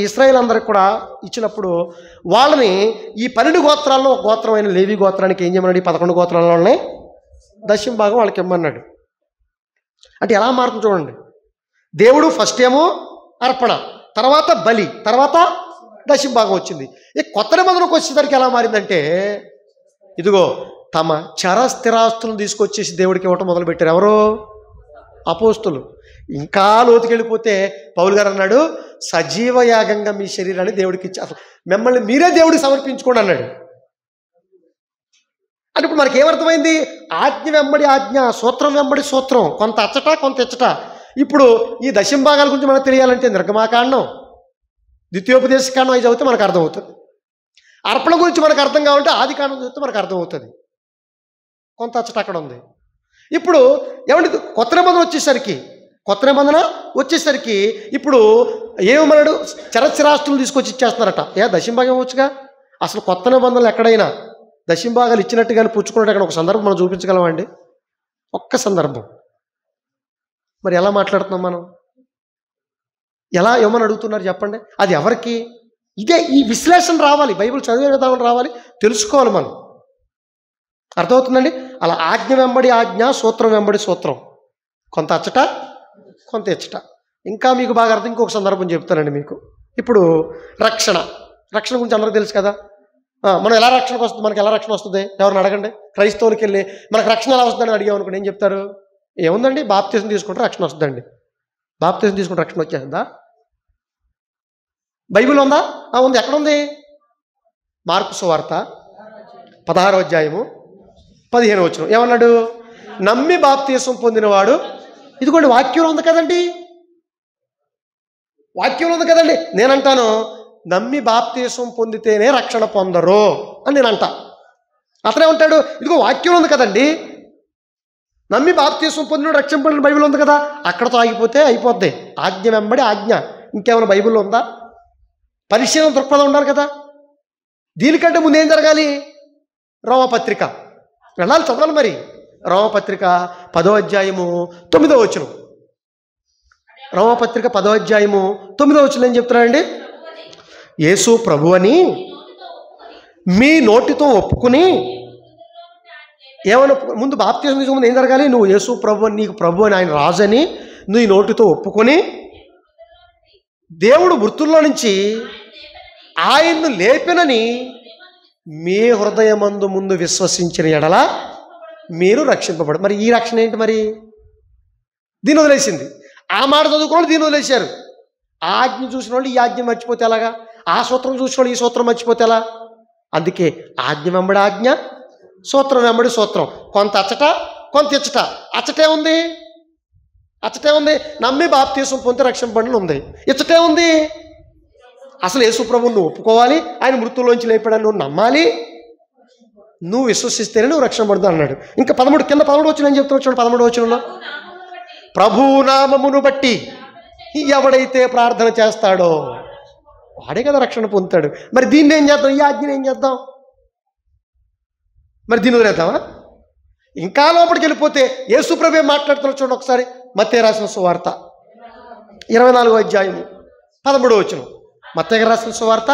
ఇశ్రాయేల్ అందరికి కూడా ఇచ్చినప్పుడు వాళ్ళని ఈ 12 గోత్రాల్లో ఒక గోత్రమైన లేవి గోత్రానికి ఏం చేయమన్నాడు? ఈ 11 గోత్రాలలోనే దశమ భాగం వాళ్ళకి ఇమ్మన్నాడు. అంటే ఎలా మారుతుంది చూడండి. దేవుడు ఫస్ట్ ఏమో అర్పణ, తర్వాత బలి, తర్వాత దశమ భాగం వచ్చింది. ఈ కొత్త నిబంధనకు వచ్చేసరికి ఎలా మారిందంటే, ఇదిగో తమ చర స్థిరాస్తులను తీసుకొచ్చేసి దేవుడికి ఇవ్వటం మొదలుపెట్టారు. ఎవరు? అపోస్తులు. ఇంకా లోతుకెళ్ళిపోతే పౌలు గారు అన్నాడు, సజీవ యాగంగా మీ శరీరాన్ని దేవుడికి ఇచ్చి అసలు మిమ్మల్ని మీరే దేవుడికి సమర్పించుకోండి అన్నాడు. అంటే ఇప్పుడు మనకి ఏమర్థమైంది? ఆజ్ఞ వెంబడి ఆజ్ఞ, సూత్రం వెంబడి సూత్రం, కొంత అచ్చట కొంత ఇచ్చట. ఇప్పుడు ఈ దశంభాగాల గురించి మనకు తెలియాలంటే నిర్గమాకాండం, ద్వితీయోపదేశకాండం అవి చదివితే మనకు అర్థమవుతుంది. అర్పణ గురించి మనకు అర్థం కావాలంటే ఆది కాండం చదివితే మనకు అర్థమవుతుంది. కొంత అచ్చట అక్కడ ఉంది. ఇప్పుడు ఏమంటే కొత్త నిబంధన వచ్చేసరికి ఇప్పుడు ఏమన్నాడు? చరస్థిరాస్తులు తీసుకొచ్చి ఇచ్చేస్తున్నారట. దశంభాగం వచ్చుగా. అసలు కొత్త నిబంధనలు ఎక్కడైనా దశంభాగాలు ఇచ్చినట్టుగానే పుచ్చుకున్నట్టు అక్కడ ఒక సందర్భం మనం చూపించగలమండి? ఒక్క సందర్భం. మరి ఎలా మాట్లాడుతున్నాం మనం? ఎలా ఏమని అడుగుతున్నారు చెప్పండి? అది ఎవరికి? ఇదే ఈ విశ్లేషణ రావాలి, బైబిల్ చదివే విధానం రావాలి, తెలుసుకోవాలి మనం. అర్థమవుతుందండి? అలా ఆజ్ఞ వెంబడి ఆజ్ఞ, సూత్రం వెంబడి సూత్రం, కొంత అచ్చట కొంత ఇచ్చట. ఇంకా మీకు బాగా అర్థం ఇంకొక సందర్భం చెప్తానండి మీకు. ఇప్పుడు రక్షణ గురించి అందరికీ తెలుసు కదా. మనం ఎలా రక్షణకు వస్తుంది? మనకి ఎలా రక్షణ వస్తుంది? ఎవరిని అడగండి. క్రైస్తవులకి వెళ్ళి మనకు రక్షణ ఎలా వస్తుందని అడిగామనుకోండి, ఏం చెప్తారు? ఏముందండి, బాప్తిసం తీసుకుంటే రక్షణ వస్తుందండి. బాప్తిసం తీసుకుంటే రక్షణ వచ్చేస్తుందా? బైబిల్ ఉందా? ఉంది. ఎక్కడుంది? మార్కు సువార్త 16వ అధ్యాయము 15వ వచనం ఏమన్నాడు? నమ్మి బాప్తిసం పొందినవాడు, ఇదిగోండి వాక్యం ఉంది కదండి, నేనంటాను నమ్మి బాప్తిసం పొందితేనే రక్షణ పొందరు అని నేనంటా. అతనే ఉంటాడు, ఇదిగో వాక్యం ఉంది కదండి, నమ్మి బాప్తిసం పొందిన రక్షణ పొందిన బైబిల్ ఉంది కదా, అక్కడతో ఆగిపోతే అయిపోద్ది. ఆజ్ఞ వెంబడి ఆజ్ఞ. ఇంకేమైనా బైబిల్లో ఉందా? పరిశీలన దృక్పథం ఉండాలి కదా. దీనికంటే ముందు ఏం జరగాలి? రోమపత్రిక వెళ్ళాలి, చదవాలి. మరి రోమపత్రిక 10వ అధ్యాయము 9వ వచనం. రోమపత్రిక 10వ అధ్యాయము 9వ వచనం ఏం చెప్తున్నాడండి? యేసు ప్రభు అని మీ నోటితో ఒప్పుకుని, ఏమన్నా ముందు బాప్తిసం తీసుకుని ముందు ఏం జరగాలి? నువ్వు యేసు ప్రభు అని, నీకు ప్రభు అని, ఆయన రాజు అని నువ్వు నోటితో ఒప్పుకొని, దేవుడు మృతుల్లో నుంచి ఆయన్ను లేపెనని మీ హృదయమందు ముందు విశ్వసించిన ఎడల మీరు రక్షింపబడు. మరి ఈ రక్షణ ఏంటి? మరి దీన్ని వదిలేసింది. ఆ మాట చదువుకున్న వాళ్ళు దీన్ని వదిలేశారు. ఆ ఆజ్ఞ చూసిన వాళ్ళు ఈ ఆజ్ఞ మర్చిపోతే ఎలాగా? ఆ సూత్రం చూసిన వాళ్ళు ఈ సూత్రం మర్చిపోతే ఎలా? అందుకే ఆజ్ఞ వెంబడి ఆజ్ఞ, సూత్రం వెంబడి సూత్రం, కొంత అచ్చట కొంత ఇచ్చట. అచ్చటే ఉంది, నమ్మి బాప్తిసం పొంది రక్షింపబడిన ఉంది. ఇచ్చటే ఉంది, అసలు యేసు ప్రభువును నువ్వు ఒప్పుకోవాలి, ఆయన మృతుల్లోంచి లేపాడని నువ్వు నమ్మాలి, నువ్వు విశ్వసిస్తేనే నువ్వు రక్షణ పడదు అన్నాడు. ఇంకా 13 కింద 13 వచనం ఏం చెప్తున్నాడు చూడండి. 13వ వచనంలో ప్రభు నామమును బట్టి ఎవడైతే ప్రార్థన చేస్తాడో వాడే కదా రక్షణ పొందుతాడు. మరి దీన్ని ఏం చేద్దాం? ఈ ఆజ్ఞని ఏం చేద్దాం? మరి దీన్ని వదిలేద్దామా? ఇంకా లోపలికి వెళ్ళిపోతే యేసు ప్రభు ఏం మాట్లాడుతున్నాడు చూడండి ఒకసారి. మత్తయి రాసిన సువార్త 24వ అధ్యాయము 13వ వచనం. మత్తయి రాసిన సువార్త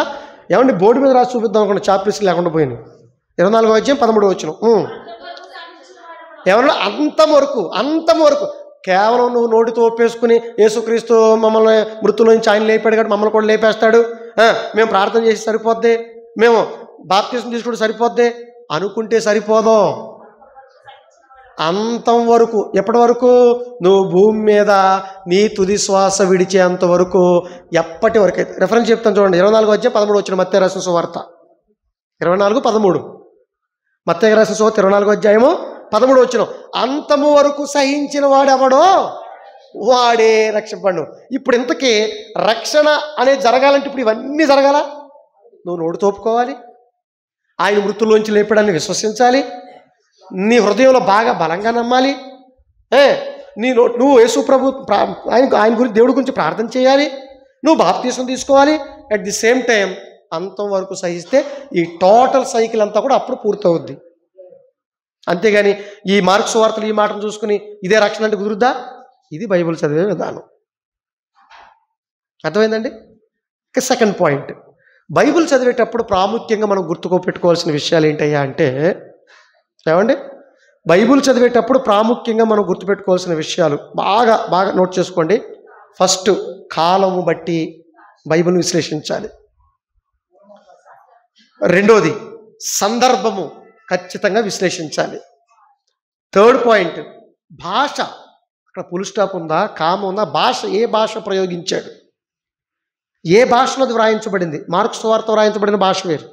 ఏమండి బోర్డు మీద రాసి చూపిద్దాం అనుకోండి, చాప్లిస్ లేకుండా పోయినాయి. 24వ అధ్యాయం 13వ వచనం. ఏమన్నా అంతం వరకు కేవలం నువ్వు నోటితో ఒప్పేసుకుని యేసుక్రీస్తు మమ్మల్ని మృతుల్లో నుంచి ఆయన లేపాడు కాబట్టి మమ్మల్ని కూడా లేపేస్తాడు, మేము ప్రార్థన చేసి సరిపోద్ది, మేము బాప్తిసం తీసుకుంటే సరిపోద్ది అనుకుంటే సరిపోదు. అంతం వరకు. ఎప్పటి వరకు? నువ్వు భూమి మీద నీ తుది శ్వాస విడిచేంత వరకు. ఎప్పటి వరకు అయితే రెఫరెన్స్ చెప్తాను చూడండి. 24వ అధ్యాయం 13 వచ్చిన మత్తయి రాసిన సువార్త 24:13. మత్తయి రాసిన సువార్త 24వ అధ్యాయము 13 వచ్చిన అంతము వరకు సహించిన వాడెవడో వాడే రక్షపడు. ఇప్పుడు ఇంతకీ రక్షణ అనేది జరగాలంటే ఇప్పుడు ఇవన్నీ జరగాల. నువ్వు నోటితో ఒప్పుకోవాలి, ఆయన మృతుల్లోంచి లేపడాన్ని విశ్వసించాలి, నీ హృదయంలో బాగా బలంగా నమ్మాలి, నువ్వు యేసు ప్రభు ఆయన గురించి దేవుడి గురించి ప్రార్థన చేయాలి, నువ్వు బాప్తిసం తీసుకోవాలి. అట్ ది సేమ్ టైం అంతం వరకు సహిస్తే ఈ టోటల్ సైకిల్ అంతా కూడా అప్పుడు పూర్తవుద్ది. అంతేగాని ఈ మార్క్స్ వార్తలు ఈ మాటను చూసుకుని ఇదే రక్షణ అంటే కుదురుద్దా? ఇది బైబిల్ చదివే విధానం. అర్థమైందండి? ఇక సెకండ్ పాయింట్, బైబిల్ చదివేటప్పుడు ప్రాముఖ్యంగా మనం గుర్తుపెట్టుకోవాల్సిన విషయాలు ఏంటయ్యా అంటే, ఏమండి బైబిల్ చదివేటప్పుడు ప్రాముఖ్యంగా మనం గుర్తుపెట్టుకోవాల్సిన విషయాలు బాగా బాగా నోట్ చేసుకోండి. ఫస్ట్, కాలము బట్టి బైబిల్ని విశ్లేషించాలి. రెండోది, సందర్భము ఖచ్చితంగా విశ్లేషించాలి. థర్డ్ పాయింట్, భాష. అక్కడ అక్కడ ఫుల్ స్టాప్ ఉందా, కామ ఉందా, భాష ఏ భాష ప్రయోగించాడు, ఏ భాషలో అది వ్రాయించబడింది. మార్కు సువార్త వ్రాయించబడిన భాష వేరు,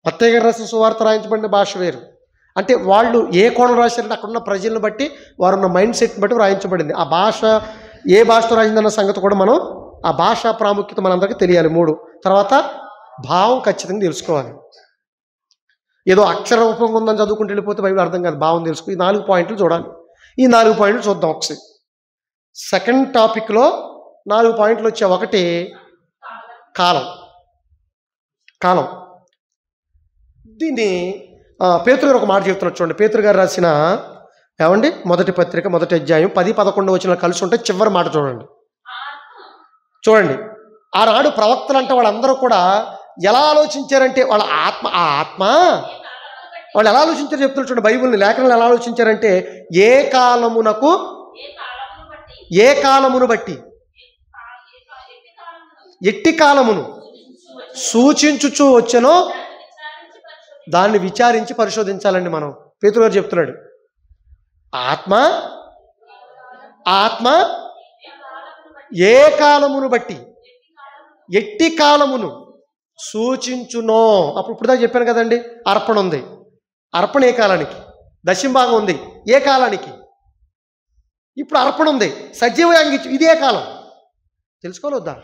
మత్తయి గారు రాసిన సువార్త వ్రాయించబడిన భాష వేరు. అంటే వాళ్ళు ఏ కోణం రాశారంటే అక్కడున్న ప్రజలను బట్టి, వారున్న మైండ్ సెట్ని బట్టి వ్రాయించబడింది. ఆ భాష ఏ భాషతో రాసిందన్న సంగతి కూడా మనం, ఆ భాషా ప్రాముఖ్యత మనందరికీ తెలియాలి. 3 తర్వాత భావం ఖచ్చితంగా తెలుసుకోవాలి. ఏదో అక్షర రూపంగా ఉందని చదువుకుంటూ వెళ్ళిపోతే బైబిల్ అర్థం కాదు. భావం తెలుసుకో. ఈ 4 పాయింట్లు చూడాలి. ఈ 4 పాయింట్లు చూద్దాం ఒకసారి. సెకండ్ టాపిక్లో 4 పాయింట్లు వచ్చాయి. ఒకటి కాలం. కాలం దీన్ని పేతురు గారు ఒక మాట చెప్తున్నారు చూడండి. పేతురు గారు రాసిన ఏమండి మొదటి పత్రిక 1వ అధ్యాయం 10-11 వచనాలు కలిసి ఉంటే చివరి మాట చూడండి. చూడండి, ఆనాడు ప్రవక్తలు అంటే వాళ్ళందరూ కూడా ఎలా ఆలోచించారంటే వాళ్ళ ఆత్మ, ఆ ఆత్మ వాళ్ళు ఎలా ఆలోచించారు చెప్తున్నారు చూడండి. బైబిల్ని లేఖనాలు ఎలా ఆలోచించారంటే ఏ కాలమునకు, ఏ కాలమును బట్టి, ఎట్టి కాలమును సూచించుచూ వచ్చెనో దాన్ని విచారించి పరిశోధించాలండి మనం. పేతురు గారు చెప్తున్నాడు, ఆత్మ ఆత్మ ఏ కాలమును బట్టి, ఎట్టి కాలమును సూచించునో. అప్పుడు ఇప్పుడు దాకా చెప్పాను కదండి, అర్పణ ఉంది. అర్పణ ఏ కాలానికి? దశంభాగం ఉంది ఏ కాలానికి? ఇప్పుడు అర్పణ ఉంది, సజీవంగా ఇదే కాలం. తెలుసుకోవాలొద్దా?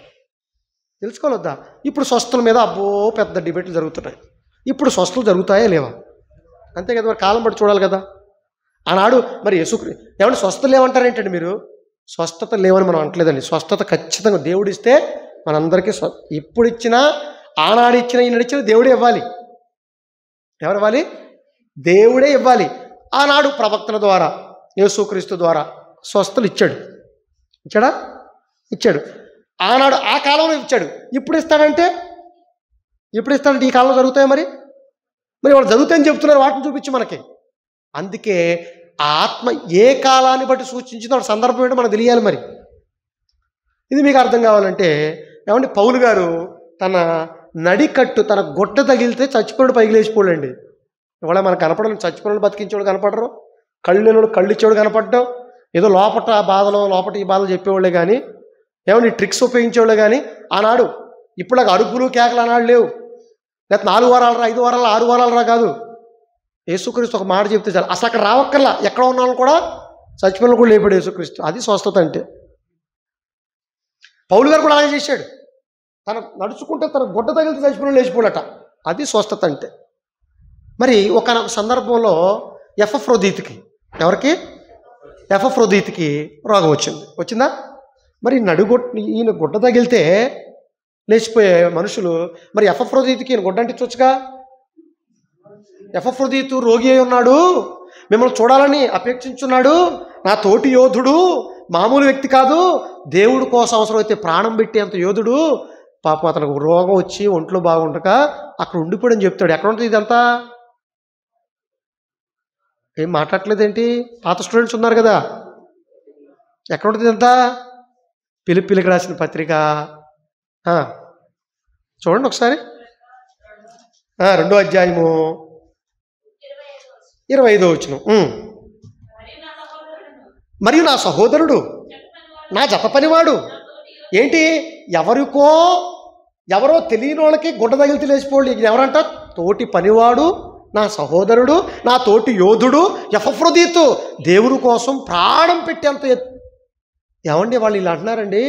తెలుసుకోవాలొద్దా? ఇప్పుడు స్వస్థల మీద అబ్బో పెద్ద డిబేట్లు జరుగుతున్నాయి. ఇప్పుడు స్వస్థలు జరుగుతాయా లేవా? అంతే కదా, మరి కాలం బట్టి చూడాలి కదా. ఆనాడు మరి ఏమంటే స్వస్థత లేవంటారేంటండి మీరు? స్వస్థత లేవని మనం అంటలేదండి. స్వస్థత ఖచ్చితంగా దేవుడిస్తే మనందరికీ ఇప్పుడు ఇచ్చినా, ఆనాడు ఇచ్చినా, ఈనాడు ఇచ్చినా దేవుడే ఇవ్వాలి. ఎవరు ఇవ్వాలి? దేవుడే ఇవ్వాలి. ఆనాడు ప్రవక్తల ద్వారా, యేసుక్రీస్తు ద్వారా స్వస్థలు ఇచ్చాడు. ఇచ్చాడా? ఇచ్చాడు. ఆనాడు ఆ కాలంలో ఇచ్చాడు. ఇప్పుడు ఇస్తాడంటే, ఇప్పుడు ఇస్తాడంటే ఈ కాలంలో జరుగుతాయి. మరి వాళ్ళు జరుగుతాయని చెప్తున్నారు, వాటిని చూపించి మనకి. అందుకే ఆత్మ ఏ కాలాన్ని బట్టి సూచించిందో ఆ సందర్భం ఏంటో మనకు తెలియాలి. మరి ఇది మీకు అర్థం కావాలంటే ఏమంటే పౌలు గారు తన నడికట్టు, తన గొడ్డ తగిలితే చచ్చిపోయాడు, పైకి లేచిపోడండి. ఇవాళ మనకు కనపడలేదు. చచ్చిపోయిన బతికించేవాడు కనపడరు, కళ్ళు కళ్ళు ఇచ్చేవాడు కనపడడం, ఏదో లోపట ఆ బాధలో లోపట ఈ బాధలు చెప్పేవాళ్ళే కానీ, ఏమన్నా ట్రిక్స్ ఉపయోగించేవాళ్ళే కానీ. ఆనాడు ఇప్పుడు అరుపులు కేకలు ఆనాడు లేవు. లేకపోతే 4 వారాలు రా, 5 వారాలు, 6 వారాలు రా కాదు. యేసుక్రీస్తు ఒక మాట చెప్తే చాలు, అసలు అక్కడ రావక్కర్లా, ఎక్కడ ఉన్నాను కూడా చచ్చిపోయిన కూడా లేపాడు యేసుక్రీస్తు. అది స్వస్థత అంటే. పౌలు గారు కూడా అలాగే చేశాడు. తన నడుచుకుంటే తన గొడ్డ తగిలితే చచ్చిపోయిన లేచిపోడట. అది స్వస్థత అంటే. మరి ఒక సందర్భంలో ఎపఫ్రోదీతుకి, ఎవరికి? ఎపఫ్రోదీతుకి రోగం వచ్చిందా? మరి ఈయన గుడ్డ తగిలితే లేచిపోయే మనుషులు, మరి ఎపఫ్రోదీతుకి ఈయన గుడ్డ అంటించవచ్చుగా. ఎపఫ్రోదీతు రోగి అయి ఉన్నాడు, మిమ్మల్ని చూడాలని అపేక్షించున్నాడు, నా తోటి యోధుడు, మామూలు వ్యక్తి కాదు, దేవుడు కోసం అవసరమైతే ప్రాణం పెట్టేంత యోధుడు. పాపం అతనికి రోగం వచ్చి ఒంట్లో బాగుండక అక్కడ ఉండిపోయాడని చెప్తాడు. ఎక్కడ ఉంటుంది ఇదంతా? ఏం మాట్లాడలేదేంటి? పాత స్టూడెంట్స్ ఉన్నారు కదా. ఎక్కడ ఉంటుంది ఇదంతా? పిలిపిలికి రాసిన పత్రిక చూడండి ఒకసారి. 2వ అధ్యాయము 25వ వచనం. మరియు నా సహోదరుడు, నా జత పనివాడు. ఏంటి? ఎవరో తెలియని వాళ్ళకి గుడ్డ తగిలితే లేచిపోవాలి. ఎవరంట? తోటి పనివాడు, నా సహోదరుడు, నా తోటి యోధుడు ఎపఫ్రోదీతు, దేవుడి కోసం ప్రాణం పెట్టేంత. ఏమండి వాళ్ళు ఇలా అంటున్నారండి,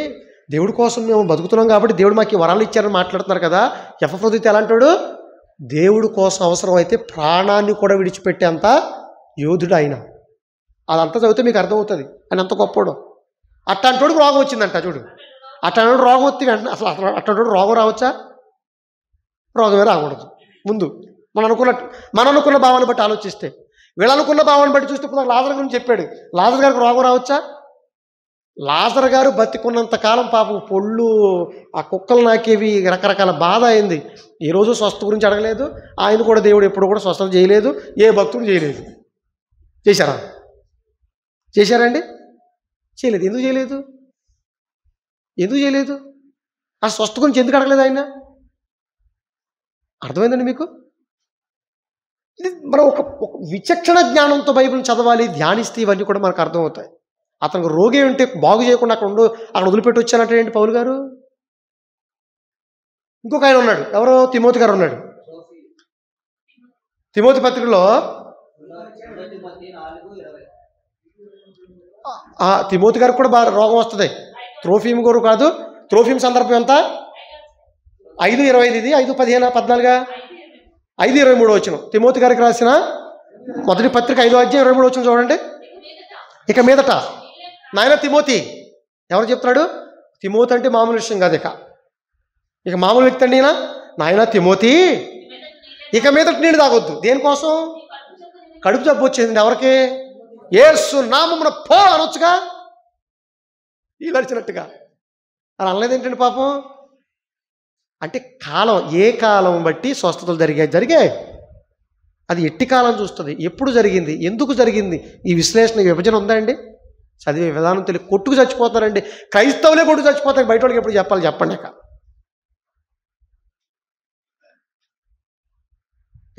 దేవుడి కోసం మేము బతుకుతున్నాం కాబట్టి దేవుడు మాకు వరాలు ఇచ్చారని మాట్లాడుతున్నారు కదా. ఎపఫ్రోదీతు ఎలా అంటాడు? దేవుడి కోసం అవసరమైతే ప్రాణాన్ని కూడా విడిచిపెట్టేంత యోధుడు ఆయన. అదంతా చదివితే మీకు అర్థమవుతుంది ఆయన ఎంత గొప్పడు. అట్లాంటోడు రోగం వచ్చిందంట చూడు. అట్లాంటి రోగం వస్తే వెంటనే అసలు అట్లాంటి రోగం రావచ్చా? రోగమే రాకూడదు. ముందు మనం అనుకున్న భావాన్ని బట్టి ఆలోచిస్తే, వీళ్ళు అనుకున్న భావాన్ని బట్టి చూస్తే ఇప్పుడు లాజర్ గురించి చెప్పాడు. లాజర్ గారికి రోగం రావచ్చా? లాజర్ గారు బతికున్నంత కాలం పాపం పొళ్ళు, ఆ కుక్కలు నాకేవి, రకరకాల బాధ అయింది. ఏ రోజు స్వస్థ గురించి అడగలేదు. ఆయన కూడా దేవుడు ఎప్పుడు కూడా స్వస్థత చేయలేదు, ఏ భక్తుడు చేయలేదు. చేశారండి? చేయలేదు. ఎందుకు చేయలేదు? ఆ స్వస్థ గురించి ఎందుకు అడగలేదు ఆయన? అర్థమైందండి మీకు? ఇది మనం ఒక విచక్షణ జ్ఞానంతో బైబిల్ని చదవాలి, ధ్యానిస్తే ఇవన్నీ కూడా మనకు అర్థమవుతాయి. అతనికి రోగి ఉంటే బాగు చేయకుండా అక్కడ వదిలిపెట్టి వచ్చానంటే ఏంటి పౌలు గారు? ఇంకొక ఆయన ఉన్నాడు, ఎవరో తిమోతి గారు ఉన్నాడు. తిమోతి పత్రికలో తిమోతి గారికి కూడా బాగా రోగం వస్తుంది. త్రోఫీమ్ గారు కాదు, త్రోఫీమ్ సందర్భం ఎంత? 5:25 ఇది 5:15 14 5:23 వచ్చిన తిమోతి గారికి రాసిన మొదటి పత్రిక 5:23 వచ్చిన చూడండి. ఇక మీదట నాయన తిమోతి, ఎవరు చెప్తున్నాడు? తిమోతి అంటే మామూలు విషయం కాదు, ఇక మామూలు వ్యక్తి అండి ఈయన. నాయన తిమోతి, ఇక మీదట నీళ్ళు తాగొద్దు. దేనికోసం? కడుపు జబ్బు వచ్చేసింది. ఎవరికి? యేసు నామమున పో అనొచ్చుగా, వీళ్ళు అరిచినట్టుగా. అలా అనలేదేంటండి పాపం? అంటే కాలం, ఏ కాలం బట్టి స్వస్థతలు జరిగాయి. అది ఎట్టి కాలం చూస్తుంది, ఎప్పుడు జరిగింది, ఎందుకు జరిగింది, ఈ విశ్లేషణ, ఈ విభజన ఉందా అండి? చదివే విధానం తెలియ కొట్టుకు చచ్చిపోతారండి. క్రైస్తవులే కొట్టుకు చచ్చిపోతారు, బయట వాళ్ళకి ఎప్పుడు చెప్పాలి చెప్పండి.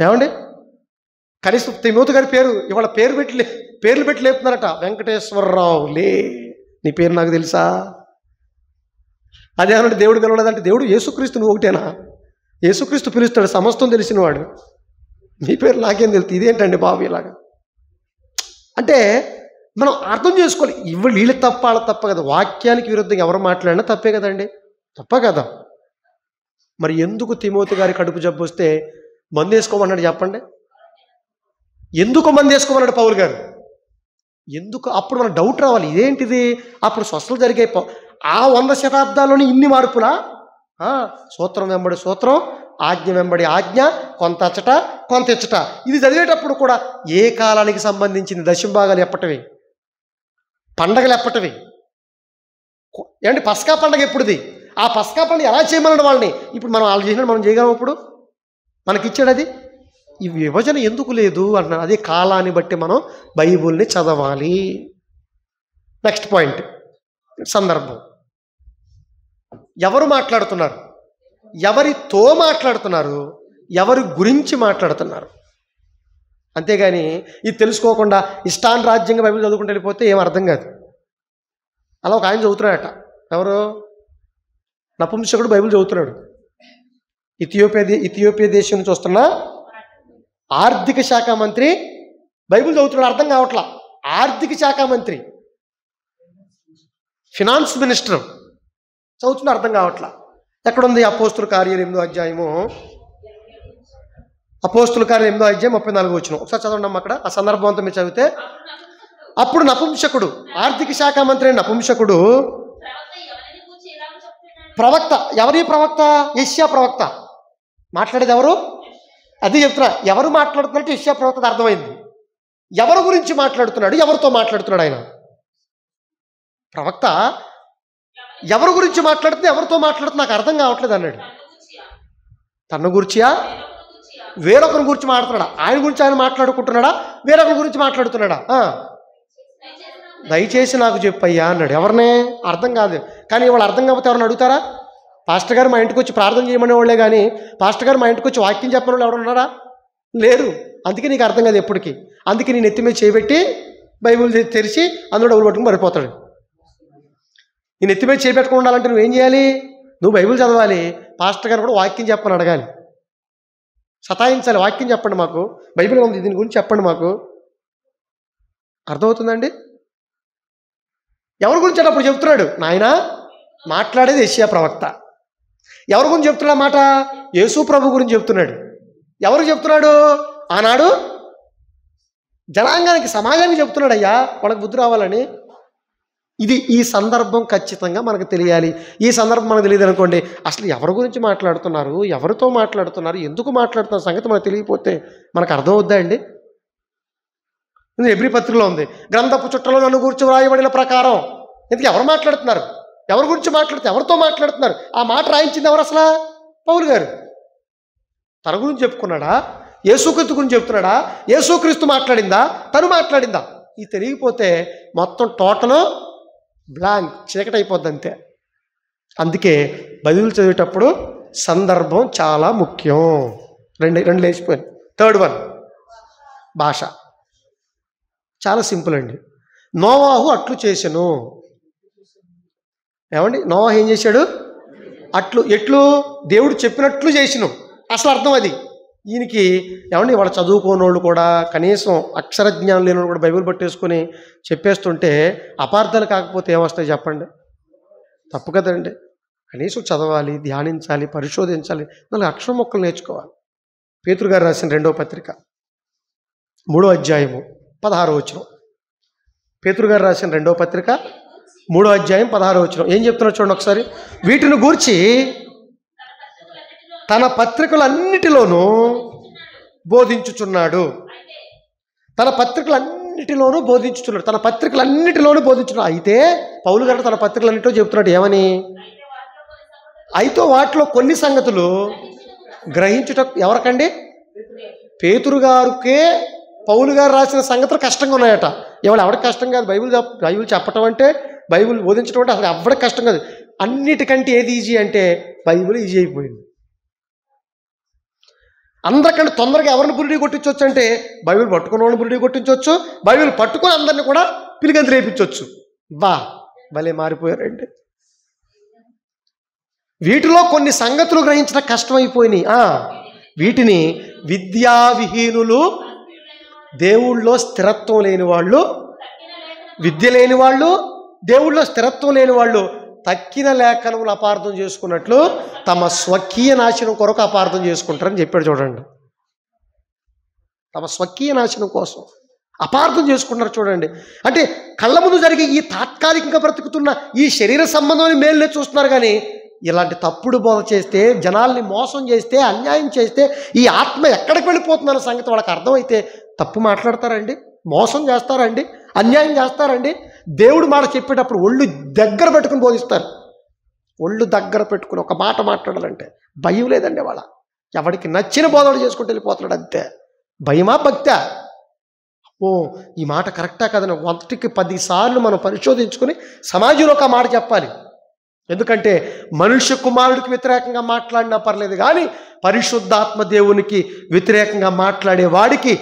ఏమండి? కనీసం తిమోతి గారి పేరు ఇవాళ పేర్లు పెట్టి లేపుతున్నారట. వెంకటేశ్వరరావు లే, నీ పేరు నాకు తెలుసా? అదేమన్నా దేవుడు పిలవలేదంటే, దేవుడు యేసుక్రీస్తు నువ్వు ఒకటేనా? యేసుక్రీస్తు పిలుస్తాడు, సమస్తం తెలిసినవాడు. నీ పేరు నాకేం తెలుసు, ఇదేంటండి బాబు ఇలాగా? అంటే మనం అర్థం చేసుకోవాలి, వీళ్ళు తప్ప వాళ్ళ తప్ప కదా. వాక్యానికి విరుద్ధంగా ఎవరు మాట్లాడినా తప్పే కదండి, తప్ప కదా. మరి ఎందుకు తిమోతి గారి కడుపు జబ్బు వస్తే మందు వేసుకోమన్నాడు చెప్పండి? ఎందుకు మందు వేసుకోమన్నాడు పౌలు గారు? ఎందుకు? అప్పుడు మనకు డౌట్ రావాలి, ఇదేంటిది? అప్పుడు స్వస్థలు జరిగాయి. ఆ 100 శతాబ్దాల్లోని ఇన్ని మార్పులా? సూత్రం వెంబడి సూత్రం, ఆజ్ఞ వెంబడి ఆజ్ఞ, కొంత అచ్చట కొంత ఇచ్చట. ఇది చదివేటప్పుడు కూడా ఏ కాలానికి సంబంధించింది? దశంభాగాలు ఎప్పటివి, పండగలు ఎప్పటివి? ఏమంటే పస్కా పండగ ఎప్పుడుది? ఆ పస్కా పండుగ ఎలా చేయమన్నాడు వాళ్ళని? ఇప్పుడు మనం వాళ్ళు చేసినట్టు మనం చేయగలం? ఇప్పుడు మనకిచ్చాడు అది. ఈ విభజన ఎందుకు లేదు అంటున్నాను. అదే కాలాన్ని బట్టి మనం బైబుల్ని చదవాలి. నెక్స్ట్ పాయింట్, సందర్భం. ఎవరు మాట్లాడుతున్నారు, ఎవరితో మాట్లాడుతున్నారు, ఎవరి గురించి మాట్లాడుతున్నారు. అంతేగాని ఇది తెలుసుకోకుండా ఇష్టానురాజ్యంగా బైబిల్ చదువుకుంటూ వెళ్ళిపోతే ఏం అర్థం కాదు. అలా ఒక ఆయన చదువుతున్నాడట, ఎవరు? నపుంసకుడు బైబిల్ చదువుతున్నాడు. ఇథియోపియా దేశం నుంచి వస్తున్న ఆర్థిక శాఖ మంత్రి బైబిల్ చదువుతున్నాడు. అర్థం కావట్లా. ఆర్థిక శాఖ మంత్రి, ఫినాన్స్ మినిస్టర్ చదువుతున్నా, అర్థం కావట్లా. ఎక్కడుంది? అపోస్తుల కార్యాలు 8వ అధ్యాయము, అపోస్తుల కార్యాలు 8వ అధ్యాయం 34 వచనం ఒకసారి చదవండి అక్కడ. ఆ సందర్భం అంతా మీరు చదివితే, అప్పుడు నపుంసకుడు, ఆర్థిక శాఖ మంత్రి నపుంసకుడు ప్రవక్త. ఎవరి ప్రవక్త? యెషయా ప్రవక్త. మాట్లాడేది ఎవరు? అది చెప్తున్నా. ఎవరు మాట్లాడుతున్నట్టు యెషయా ప్రవక్త అర్థమైంది. ఎవరి గురించి మాట్లాడుతున్నాడు, ఎవరితో మాట్లాడుతున్నాడు ఆయన? ప్రవక్త ఎవరి గురించి మాట్లాడుతుంది, ఎవరితో మాట్లాడుతుంది నాకు అర్థం కావట్లేదు అన్నాడు. తన గురించియా, వేరొకరి గురించి మాట్లాడుతున్నాడా? ఆయన గురించి ఆయన మాట్లాడుకుంటున్నాడా, వేరొకరి గురించి మాట్లాడుతున్నాడా? దయచేసి నాకు చెప్పయ్యా అన్నాడు. ఎవరినే? అర్థం కాదు. కానీ వాళ్ళు అర్థం కాకపోతే ఎవరైనా అడుగుతారా? పాస్టర్ గారు మా ఇంటికి వచ్చి ప్రార్థన చేయమనే వాళ్ళే కానీ పాస్టర్ గారు మా ఇంటికి వచ్చి వాక్యం చెప్పని వాళ్ళు ఎవరు ఉన్నారా? లేరు. అందుకే నీకు అర్థం కాదు ఎప్పటికీ. అందుకే నేను ఎత్తి మీద చేయబెట్టి బైబిల్ తెరిచి అందులో డబ్బులు పట్టుకుని మరిపోతాడు. నేను ఎత్తి మీద చేపెట్టుకుని ఉండాలంటే నువ్వేం చేయాలి? నువ్వు బైబిల్ చదవాలి, పాస్టర్ గారు కూడా వాక్యం చెప్పని అడగాలి, సతాయించాలి. వాక్యం చెప్పండి మాకు, బైబిల్ ఉంది దీని గురించి చెప్పండి మాకు. అర్థమవుతుందండి? ఎవరి గురించి అప్పుడు చెప్తున్నాడు? నాయన మాట్లాడేది యెషయా ప్రవక్త. ఎవరి గురించి చెప్తున్నాడు మాట? యేసు ప్రభు గురించి చెప్తున్నాడు. ఎవరు చెప్తున్నాడు? ఆనాడు జనాంగానికి, సమాజానికి చెప్తున్నాడు. అయ్యా వాళ్ళకి బుద్ధి రావాలని. ఈ సందర్భం ఖచ్చితంగా మనకు తెలియాలి. ఈ సందర్భం మనకు తెలియదు అనుకోండి, అసలు ఎవరి గురించి మాట్లాడుతున్నారు, ఎవరితో మాట్లాడుతున్నారు, ఎందుకు మాట్లాడుతున్న సంగతి మనకు తెలియకపోతే మనకు అర్థం అవుద్దా అండి? ఎబ్రీ పత్రికలో ఉంది, గ్రంథపు చుట్టలో నన్ను గురించి వ్రాయబడిన ప్రకారం. ఎందుకు ఎవరు మాట్లాడుతున్నారు, ఎవరి గురించి మాట్లాడుతున్నారు, ఎవరితో మాట్లాడుతున్నారు? ఆ మాట రాయించింది ఎవరు అసలు? పౌలు గారు. తన గురించి చెప్పుకున్నాడా, యేసుక్రీస్తు గురించి చెప్తున్నాడా, యేసుక్రీస్తు మాట్లాడిందా, తను మాట్లాడిందా? ఇది తెలియకపోతే మొత్తం టోటల్ బ్లాంక్, చీకటి అయిపోద్ది అంతే. అందుకే బైబిల్ చదివేటప్పుడు సందర్భం చాలా ముఖ్యం. రెండు లేచిపోయింది. థర్డ్ వన్, భాష. చాలా సింపుల్ అండి. నోవాహు అట్లు చేసెను. ఏమండి, నోవాహు ఏం చేశాడు? అట్లు. ఎట్లు? దేవుడు చెప్పినట్లు చేసిను. అసలు అర్థం అది. ఈయనకి ఏమండి, వాళ్ళ చదువుకోనోళ్ళు కూడా, కనీసం అక్షర జ్ఞానం లేని కూడా బైబిల్ పట్టేసుకొని చెప్పేస్తుంటే అపార్థాలు కాకపోతే ఏమొస్తాయి చెప్పండి? తప్పు కదండి. కనీసం చదవాలి, ధ్యానించాలి, పరిశోధించాలి, 4 అక్షర మొక్కలు నేర్చుకోవాలి. పేతురు గారు రాసిన 2వ పత్రిక 3వ అధ్యాయము 16వ వచనం. పేతురు గారు రాసిన 2వ పత్రిక 3వ అధ్యాయం 16వ వచనం ఏం చెప్తున్నారు చూడండి ఒకసారి. వీటిని గూర్చి తన పత్రికలన్నిటిలోనూ బోధించుచున్నాడు. తన పత్రికలన్నిటిలోనూ బోధించుచున్నాడు. తన పత్రికలన్నిటిలోనూ బోధించున్నాడు. అయితే పౌలు గారు తన పత్రికలన్నిటిలో చెప్తున్నాడు ఏమని? అయితే వాటిలో కొన్ని సంగతులు గ్రహించుట ఎవరికండి? పేతురు గారికే పౌలు గారు రాసిన సంగతులు కష్టంగా ఉన్నాయట. ఎవరికి కష్టం కాదు. బైబిల్ చెప్పటం అంటే, బైబిల్ బోధించడం అంటే అసలు ఎవరికి కష్టం కాదు. అన్నిటికంటే ఏది ఈజీ అంటే బైబిల్ ఈజీ అయిపోయింది. అందరికంటే తొందరగా ఎవరిని బురిడి కొట్టించవచ్చు అంటే బైబిల్ పట్టుకున్న వాళ్ళని బురిడి కొట్టించవచ్చు, బైబిల్ పట్టుకుని అందరిని కూడా పిలిగంతి రేపించవచ్చు. భలే మారిపోయారండి. వీటిలో కొన్ని సంగతులు గ్రహించడం కష్టమైపోయినాయి. వీటిని విద్యావిహీనులు, దేవుళ్ళలో స్థిరత్వం లేని వాళ్ళు, విద్య లేని వాళ్ళు, దేవుళ్ళలో స్థిరత్వం లేని వాళ్ళు తక్కిన లేఖనములు అపార్థం చేసుకున్నట్లు తమ స్వకీయ నాశనం కొరకు అపార్థం చేసుకుంటారని చెప్పాడు. చూడండి, తమ స్వకీయ నాశనం కోసం అపార్థం చేసుకుంటున్నారు. చూడండి, అంటే కళ్ళ ముందు జరిగే ఈ తాత్కాలికంగా బ్రతుకుతున్న ఈ శరీర సంబంధమైన మేలునే చూస్తున్నారు. కానీ ఇలాంటి తప్పుడు బోధ చేస్తే, జనాల్ని మోసం చేస్తే, అన్యాయం చేస్తే ఈ ఆత్మ ఎక్కడికి వెళ్ళిపోతుందన్న సంగతి వాళ్ళకి అర్థమైతే తప్పు మాట్లాడతారండి, మోసం చేస్తారండి, అన్యాయం చేస్తారండి. దేవుడు మాట చెప్పేటప్పుడు ఒళ్ళు దగ్గర పెట్టుకుని బోధిస్తారు. ఒళ్ళు దగ్గర పెట్టుకుని ఒక మాట మాట్లాడాలంటే భయం లేదండి. వాళ్ళ ఎవరికి నచ్చిన బోధన చేసుకుంటూ వెళ్ళిపోతున్నాడు అంతే. భయమా భక్తా? ఈ మాట కరెక్టా కదని 1కి 10 సార్లు మనం పరిశోధించుకుని సమాజంలో ఒక మాట చెప్పాలి. ఎందుకంటే మనుష్య కుమారుడికి వ్యతిరేకంగా మాట్లాడినా పర్లేదు, కానీ పరిశుద్ధాత్మ దేవునికి వ్యతిరేకంగా మాట్లాడే వాడికి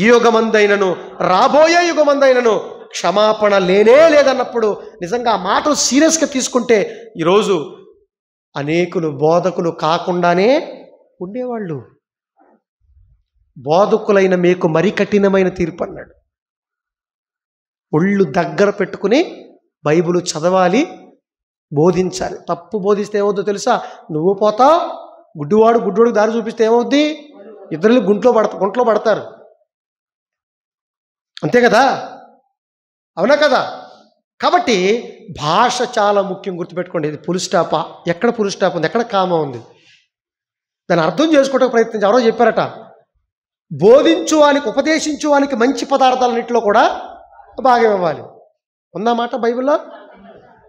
ఈ యుగమందైనను రాబోయే యుగమందైనను క్షమాపణ లేనే లేదన్నప్పుడు నిజంగా ఆ మాటలు సీరియస్గా తీసుకుంటే ఈరోజు అనేకులు బోధకులు కాకుండానే ఉండేవాళ్ళు. బోధకులైన మీకు మరి కఠినమైన తీర్పు అన్నాడు. ఒళ్ళు దగ్గర పెట్టుకుని బైబిల్ చదవాలి, బోధించాలి. తప్పు బోధిస్తే ఏమవుద్దో తెలుసా? నువ్వు పోతావు, గుడ్డివాడికి దారి చూపిస్తే ఏమవుద్ది? ఇద్దరు గుంట్లో పడతారు. అంతే కదా, అవునా కదా? కాబట్టి భాష చాలా ముఖ్యం, గుర్తుపెట్టుకోండి. ఇది ఫుల్ స్టాపా? ఎక్కడ ఫుల్ స్టాప్ ఉంది, ఎక్కడ కామా ఉంది, దాన్ని అర్థం చేసుకోవడానికి ప్రయత్నించి. ఎవరో చెప్పారట, బోధించువానికి ఉపదేశించువానికి మంచి పదార్థాలన్నింటిలో కూడా భాగం ఇవ్వాలి. ఉందన్నమాట బైబిల్లో.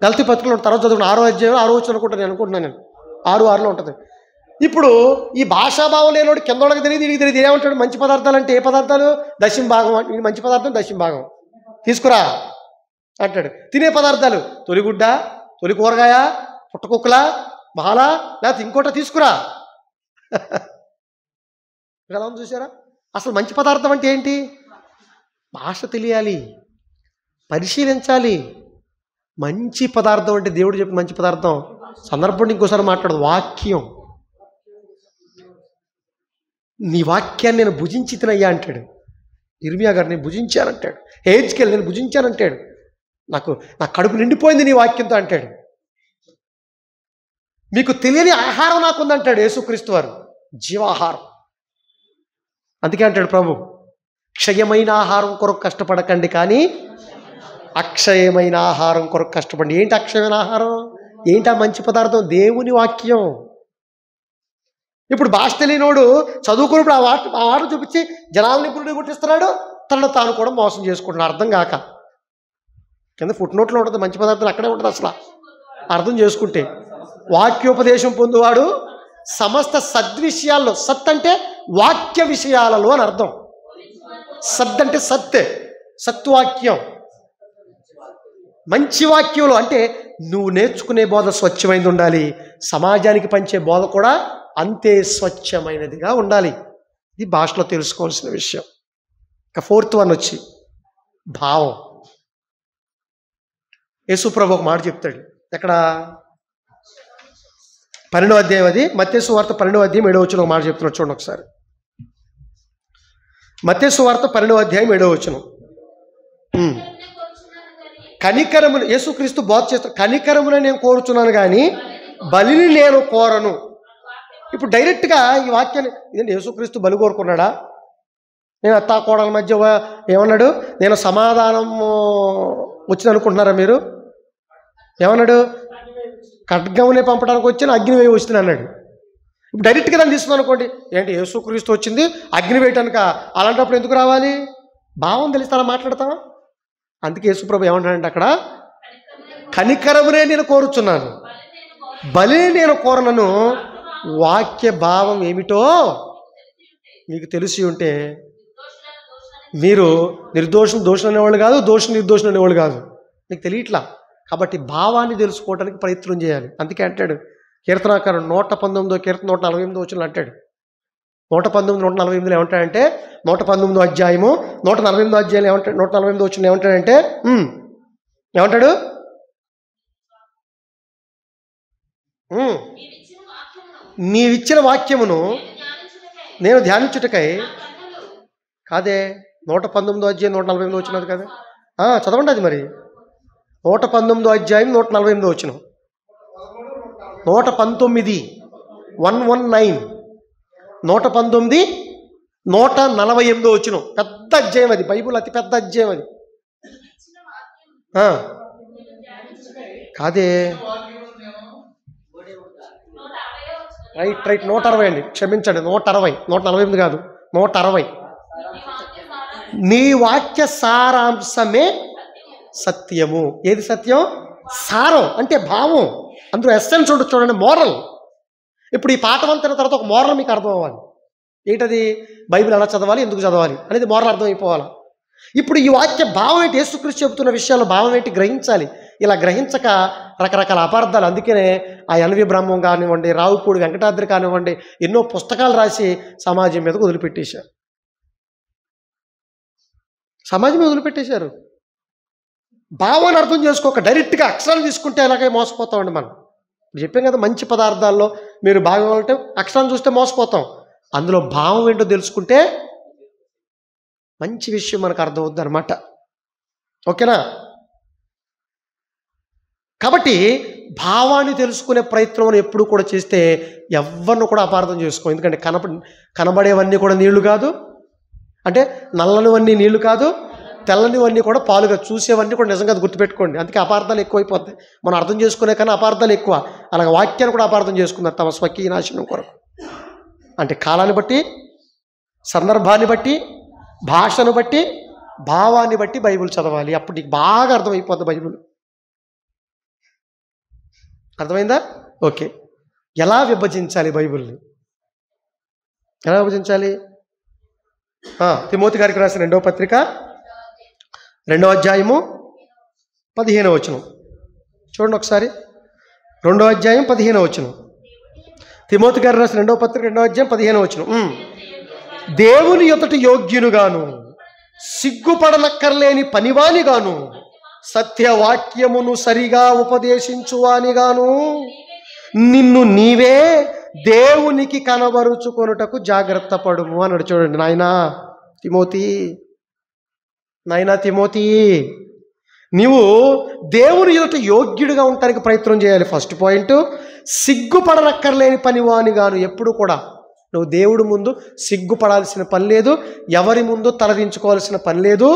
గల్తీ పత్రికలో తర్వాత చదువుకున్న 6వ అధ్యాయం 6వ వచనం అనుకుంటున్నాను నేను. 6:6లో ఉంటుంది. ఇప్పుడు ఈ భాషాభావం లేనివాడు కిందోళ్ళకి తెలియదు, వీడికి తెలియదు. ఏమంటాడు? మంచి పదార్థాలు అంటే ఏ పదార్థాలు? దశమ భాగం. ఇది మంచి పదార్థం, దశమ భాగం తీసుకురా అంటాడు. తినే పదార్థాలు తొలిగుడ్డ, తొలి కూరగాయ, పుట్టకుక్కల, బాల, లేకపోతే ఇంకోట తీసుకురా. ఎలా ఉంది చూసారా? అసలు మంచి పదార్థం అంటే ఏంటి? భాష తెలియాలి, పరిశీలించాలి. మంచి పదార్థం అంటే దేవుడు చెప్పిన మంచి పదార్థం సందర్భం ఇంకోసారి మాట్లాడదు. వాక్యం. నీ వాక్యాన్ని నేను భుజించి తినయ్యా అంటాడు. ఇర్మియా గారు నేను భుజించానంటాడు. హెజ్కేల్ నేను భుజించానంటాడు. నా కడుపు నిండిపోయింది నీ వాక్యంతో అంటాడు. మీకు తెలియని ఆహారం నాకుందంటాడు యేసుక్రీస్తు వారు, జీవాహారం. అందుకే అంటాడు ప్రభు, క్షయమైన ఆహారం కొరకు కష్టపడకండి, కానీ అక్షయమైన ఆహారం కొరకు కష్టపడండి. ఏంటి అక్షయమైన ఆహారం? ఏంటి ఆ మంచి పదార్థం? దేవుని వాక్యం. ఇప్పుడు భాష తెలియనోడు చదువుకున్నప్పుడు ఆ మాట చూపించి జనాల్ని పురుడు కొట్టిస్తున్నాడు, తనను తాను కూడా మోసం చేసుకుంటున్నాడు అర్థం కాక. కింద ఫుట్ నోట్లో ఉంటుంది మంచి పదార్థం, అక్కడే ఉంటుంది. అసలు అర్థం చేసుకుంటే వాక్యోపదేశం పొందువాడు సమస్త సద్విషయాల్లో, సత్ అంటే వాక్య విషయాలలో అని అర్థం. సద్ అంటే సత్తే, సత్వాక్యం. మంచి వాక్యంలో అంటే నువ్వు నేర్చుకునే బోధ స్వచ్ఛమైనది ఉండాలి, సమాజానికి పంచే బోధ కూడా అంతే స్వచ్ఛమైనదిగా ఉండాలి. ఇది భాషలో తెలుసుకోవాల్సిన విషయం. ఇక 4th వన్ వచ్చి భావం. యేసుప్రభు ఒక మాట చెప్తాడు. ఎక్కడ? 12వ అధ్యాయం, అది మత్తయి సువార్త 12వ అధ్యాయం 7వ వచనం ఒక మాట చెప్తున్నాడు, చూడండి ఒకసారి. మత్తయి సువార్త 12వ అధ్యాయం 7వ వచనం. కనికరమును, యేసుక్రీస్తు బోధ చేస్తాడు, కనికరమును నేను కోరుచున్నాను కానీ బలిని నేను కోరను. ఇప్పుడు డైరెక్ట్గా ఈ వాక్యాన్ని, ఇదండి యేసుక్రీస్తు బలి కోరుకున్నాడా? నేను అత్తా కోడల మధ్య ఏమన్నాడు? నేను సమాధానం వచ్చింది అనుకుంటున్నారా మీరు? ఏమన్నాడు? ఖడ్గమునే పంపడానికి వచ్చిన అగ్ని వేయి వస్తుంది అన్నాడు. ఇప్పుడు డైరెక్ట్గా దాన్ని తీసుకున్నాను అనుకోండి, ఏంటి యేసుక్రీస్తు వచ్చింది అగ్ని వేయటానిక? అలాంటప్పుడు ఎందుకు రావాలి? భావం తెలిస్తారా మాట్లాడతావా? అందుకే యేసుప్రభు ఏమంటాడంటే అక్కడ, కనికరమునే నేను కోరుచున్నాను, బలి నేను కోరనను. వాక్య భావం ఏమిటో మీకు తెలిసి ఉంటే మీరు దోషులు అనేవాళ్ళు కాదు, నిర్దోషులు అనేవాళ్ళు కాదు. మీకు తెలియట్లా కాబట్టి భావాన్ని తెలుసుకోవడానికి ప్రయత్నం చేయాలి. అందుకే అంటాడు కీర్తనాకారుడు 119వ కీర్తన 148వ వచనంలో అంటాడు, 119, 148లో ఏమంటాడంటే, 119వ అధ్యాయము 148వ అధ్యాయం ఏమంటాడు, 148వ వచనం ఏమంటాడంటే, ఏమంటాడు? నీవిచ్చిన వాక్యమును నేను ధ్యానించుటకై. కాదే, 119వ అధ్యాయం 148వ వచనం కదా. చదవండి అది మరి. 119వ అధ్యాయం 148వ వచనం, 119 119 119 148వ వచనం. పెద్ద అధ్యాయం అది, బైబుల్ అతి పెద్ద అధ్యాయం అది. కాదే, రైట్ 160 అండి, క్షమించండి, 160, 148 కాదు, 160. నీ వాక్య సారాంశమే సత్యము. ఏది సత్యం? సారం అంటే భావం, అందులో ఎస్సెన్స్ ఉంటుంది చూడండి, మోరల్. ఇప్పుడు ఈ పాఠం అంతిన తర్వాత ఒక మోరల్ మీకు అర్థం అవ్వాలి. ఏంటది? బైబిల్ ఎలా చదవాలి, ఎందుకు చదవాలి అనేది మోరల్ అర్థమైపోవాలి. ఇప్పుడు ఈ వాక్య భావం ఏంటి, యేసుక్రీస్తు చెబుతున్న విషయాల్లో భావం ఏంటి గ్రహించాలి. ఇలా గ్రహించక రకరకాల అపార్థాలు. అందుకనే ఆ ఎన్వి బ్రహ్మం కానివ్వండి, రావుపూడి వెంకటాద్రి కానివ్వండి, ఎన్నో పుస్తకాలు రాసి సమాజం మీదకు వదిలిపెట్టేశారు. భావాన్ని అర్థం చేసుకోక డైరెక్ట్గా అక్షరాలు తీసుకుంటే అలాగే మోసపోతామండి మనం. చెప్పాం కదా, మంచి పదార్థాల్లో మీరు భావం అంటే అక్షరాలు చూస్తే మోసపోతాం. అందులో భావం ఏంటో తెలుసుకుంటే మంచి విషయం మనకు అర్థమవుద్ది అనమాట. ఓకేనా? కాబట్టి భావాన్ని తెలుసుకునే ప్రయత్నం ఎప్పుడు కూడా చేస్తే ఎవరిని కూడా అపార్థం చేసుకో. ఎందుకంటే కనబడేవన్నీ కూడా నీళ్లు కాదు, అంటే నల్లనివన్నీ నీళ్లు కాదు, తెల్లనివన్నీ కూడా పాలుగా, చూసేవన్నీ కూడా నిజంగా గుర్తుపెట్టుకోండి. అందుకే అపార్థాలు ఎక్కువైపోతాయి. మనం అర్థం చేసుకునే కన్నా అపార్థాలు ఎక్కువ. అలాగే వాక్యాన్ని కూడా అపార్థం చేసుకున్నారు తమ స్వకీయ నాశనం కొరకు. అంటే కాలాన్ని బట్టి, సందర్భాన్ని బట్టి, భాషను బట్టి, భావాన్ని బట్టి బైబిల్ చదవాలి. అప్పుడు నీకు బాగా అర్థమైపోద్ది బైబిల్. అర్థమైందా? ఓకే. ఎలా విభజించాలి బైబిల్ని? ఎలా విభజించాలి? తిమోతి గారికి రాసిన 2వ పత్రిక 2వ అధ్యాయము 15వ వచనం చూడండి ఒకసారి. 2వ అధ్యాయం 15వ వచనం. తిమోతి గారు రాసిన 2వ పత్రిక 2వ అధ్యాయం 15వ వచనం. దేవుని ఎదుట యోగ్యునుగాను, సిగ్గుపడనక్కర్లేని పనివానిగాను, సత్యవాక్యమును సరిగా ఉపదేశించువానిగాను నిన్ను నీవే దేవునికి కనబరుచుకొనుటకు జాగ్రత్త పడుము అన్నాడు. చూడండి నాయనా తిమోతి, నీవు దేవుని ఎదుట యోగ్యుడిగా ఉండటానికి ప్రయత్నం చేయాలి. ఫస్ట్ పాయింట్, సిగ్గుపడనక్కర్లేని పనివానిగాను. ఎప్పుడు కూడా నువ్వు దేవుడి ముందు సిగ్గుపడాల్సిన పని లేదు, ఎవరి ముందు తలదించుకోవాల్సిన పని లేదు.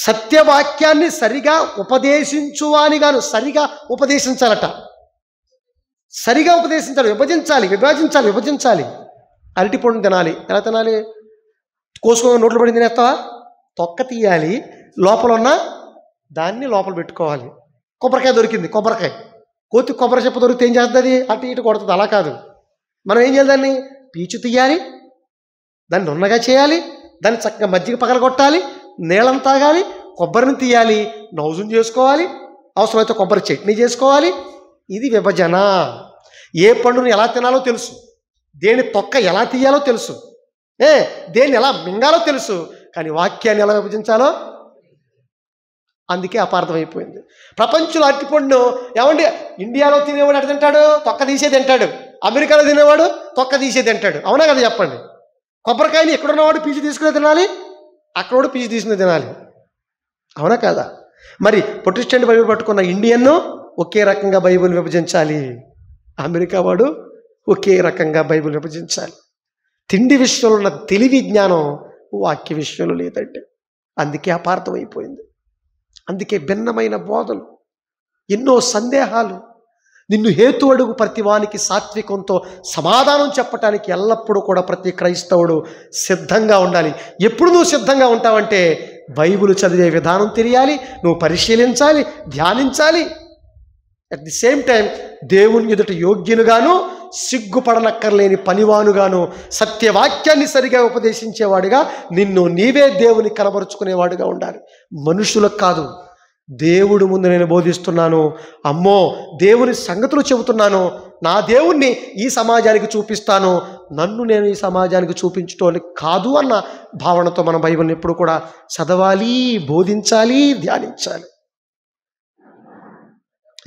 సత్యవాక్యాన్ని సరిగా ఉపదేశించువానిగాను. సరిగా ఉపదేశించాలట, సరిగా ఉపదేశించాలి, విభజించాలి. అరటిపండు తినాలి. ఎలా తినాలి? కోసుకొని నోట్లు పడి తినేస్తావా? తొక్క తీయాలి, లోపల ఉన్న దాన్ని లోపల పెట్టుకోవాలి. కొబ్బరికాయ దొరికింది, కొబ్బరి చెప్ప దొరికితే ఏం చేస్తుంది? అటు ఇటు కొడుతుంది. అలా కాదు, మనం ఏం చేయాలి? దాన్ని పీచు తీయాలి, దాన్ని నున్నగా చేయాలి, దాన్ని చక్కగా మజ్జిగ పగలగొట్టాలి, నీళ్ళం తాగాలి, కొబ్బరిని తీయాలి, నౌజును చేసుకోవాలి, అవసరమైతే కొబ్బరి చట్నీ చేసుకోవాలి. ఇది విభజన. ఏ పండును ఎలా తినాలో తెలుసు, దేని తొక్క ఎలా తీయాలో తెలుసు, దేన్ని ఎలా మింగాలో తెలుసు. కానీ వాక్యాన్ని ఎలా విభజించాలో అందుకే అపార్థం అయిపోయింది. ప్రపంచంలో అరటిపండు ఏమండి, ఇండియాలో తినేవాడు ఎట తింటాడు? తొక్క తీసే తింటాడు. అమెరికాలో తినేవాడు తొక్క తీసే తింటాడు. అవునా కదా చెప్పండి? కొబ్బరికాయని ఎక్కడున్నవాడు పీచు తీసుకునే తినాలి, అక్కడోడు పీచు తీసుకునే తినాలి. అవునా కదా? మరి ప్రొటెస్టెంట్ బైబిల్ పట్టుకున్న ఇండియన్ను ఒకే రకంగా బైబిల్ విభజించాలి, అమెరికా వాడు ఒకే రకంగా బైబిల్ విభజించాలి. తిండి విషయంలో ఉన్న తెలివి జ్ఞానం వాక్య విషయంలో లేదంటే అందుకే అపార్థం అయిపోయింది. అందుకే భిన్నమైన బోధలు, ఎన్నో సందేహాలు. నిన్ను హేతు అడుగు ప్రతివానికి సాత్వికంతో సమాధానం చెప్పటానికి ఎల్లప్పుడూ కూడా ప్రతి క్రైస్తవుడు సిద్ధంగా ఉండాలి. ఎప్పుడు నువ్వు సిద్ధంగా ఉంటావంటే బైబిల్ చదివే విధానం తెలియాలి, నువ్వు పరిశీలించాలి, ధ్యానించాలి. అట్ ది సేమ్ టైం దేవుని ఎదుట యోగ్యునుగాను, సిగ్గుపడనక్కర్లేని పనివానుగాను, సత్యవాక్యాన్ని సరిగా ఉపదేశించేవాడుగా, నిన్ను నీవే దేవుని కనబరుచుకునేవాడుగా ఉండాలి. మనుషులకు కాదు, దేవుడు ముందు నేను బోధిస్తున్నాను, అమ్మో దేవుని సంగతులు చెబుతున్నాను, నా దేవుణ్ణి ఈ సమాజానికి చూపిస్తాను, నన్ను నేను ఈ సమాజానికి చూపించడానికి కాదు అన్న భావనతో మన బైబిల్ని ఎప్పుడు కూడా చదవాలి, బోధించాలి, ధ్యానించాలి.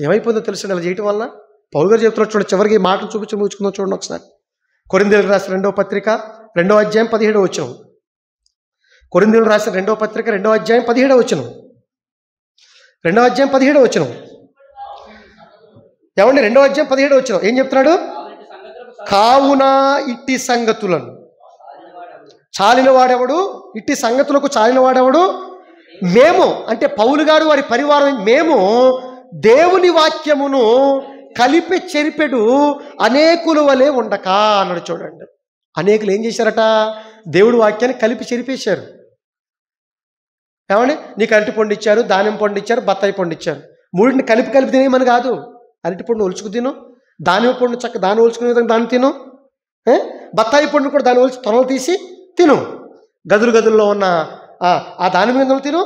ఏమైపోయిందో తెలుసు అలా చేయటం వల్ల. పౌలు గారు చెప్తున్నారు చూడండి, చివరికి మాటలు చూపించి ముగించుకుందాం చూడండి ఒకసారి. కొరింథీయులకు రాసిన 2వ పత్రిక 2వ అధ్యాయం 17వ వచనం. కొరింథీయులకు రాసిన 2వ పత్రిక 2వ అధ్యాయం 17వ వచనం. 2వ అధ్యాయం 17వ వచనం ఏమండి? 2వ అధ్యాయం 17వ వచనం ఏం చెప్తున్నాడు? కావున ఇట్టి సంగతులను చాలిన వాడెవడు, ఇట్టి సంగతులకు చాలిన వాడెవడు? మేము, అంటే పౌలు గారు వారి పరివారం, మేము దేవుని వాక్యమును కలిపి చెరిపెడు అనేకుల వలె ఉండక అన్నాడు. చూడండి, అనేకులు ఏం చేశారట? దేవుడి వాక్యాన్ని కలిపి చెరిపేశారు. ఏమండి? నీకు అరటి పండు ఇచ్చారు, దానిమ్మ పండు ఇచ్చారు, బత్తాయి పండు ఇచ్చారు. మూడింటిని కలిపి తినేయమని కాదు. అరటి పండు ఒలుచుకు తిను, దానిమ్మ పండు చక్క దాన్ని ఒలుచుకునే విధంగా దాన్ని తిను, బత్తాయి పండు కూడా దాన్ని ఒలిచి తొనలు తీసి తిను. గదుల్లో ఉన్న ఆ దానిమ్మ గింజలు తిను,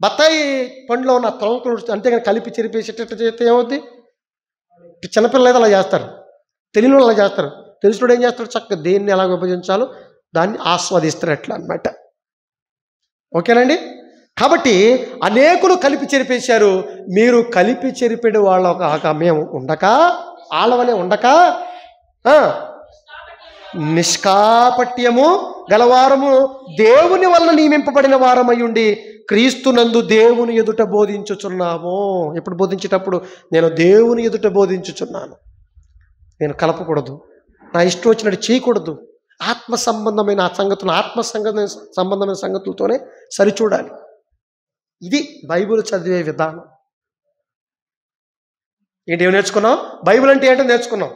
బత్తాయి పండులో ఉన్న తొనలు, అంతేగాని కలిపి చెరిపేసేటట్టు చేస్తే ఏమవుద్ది? చిన్నపిల్లలు అయితే అలా చేస్తారు, తెలియని వాళ్ళు అలా చేస్తారు. తెలిసినోడు ఏం చేస్తాడు? చక్కగా దేన్ని ఎలా విభజించాలో దాన్ని ఆస్వాదిస్తారు అట్లా అన్నమాట. ఓకేనండి? కాబట్టి అనేకులు కలిపి చెరిపేశారు. మీరు కలిపి చెరిపెడు వాళ్ళ మేము ఉండక, ఆళ్ళవలే ఉండక నిష్కాపట్యము గలవారము, దేవుని వలన నియమింపబడిన వారమై ఉండి క్రీస్తునందు దేవుని ఎదుట బోధించుచున్నాము. ఎప్పుడు బోధించేటప్పుడు నేను దేవుని ఎదుట బోధించుచున్నాను. నేను కలపకూడదు, నా ఇష్టం వచ్చినట్టు చేయకూడదు. ఆత్మ సంబంధమైన ఆ సంగతులు, సంబంధమైన సంగతులతోనే సరిచూడాలి. ఇది బైబిల్ చదివే విధానం. ఏంటి ఏమి నేర్చుకున్నాం? బైబిల్ అంటే ఏంటో నేర్చుకున్నాం.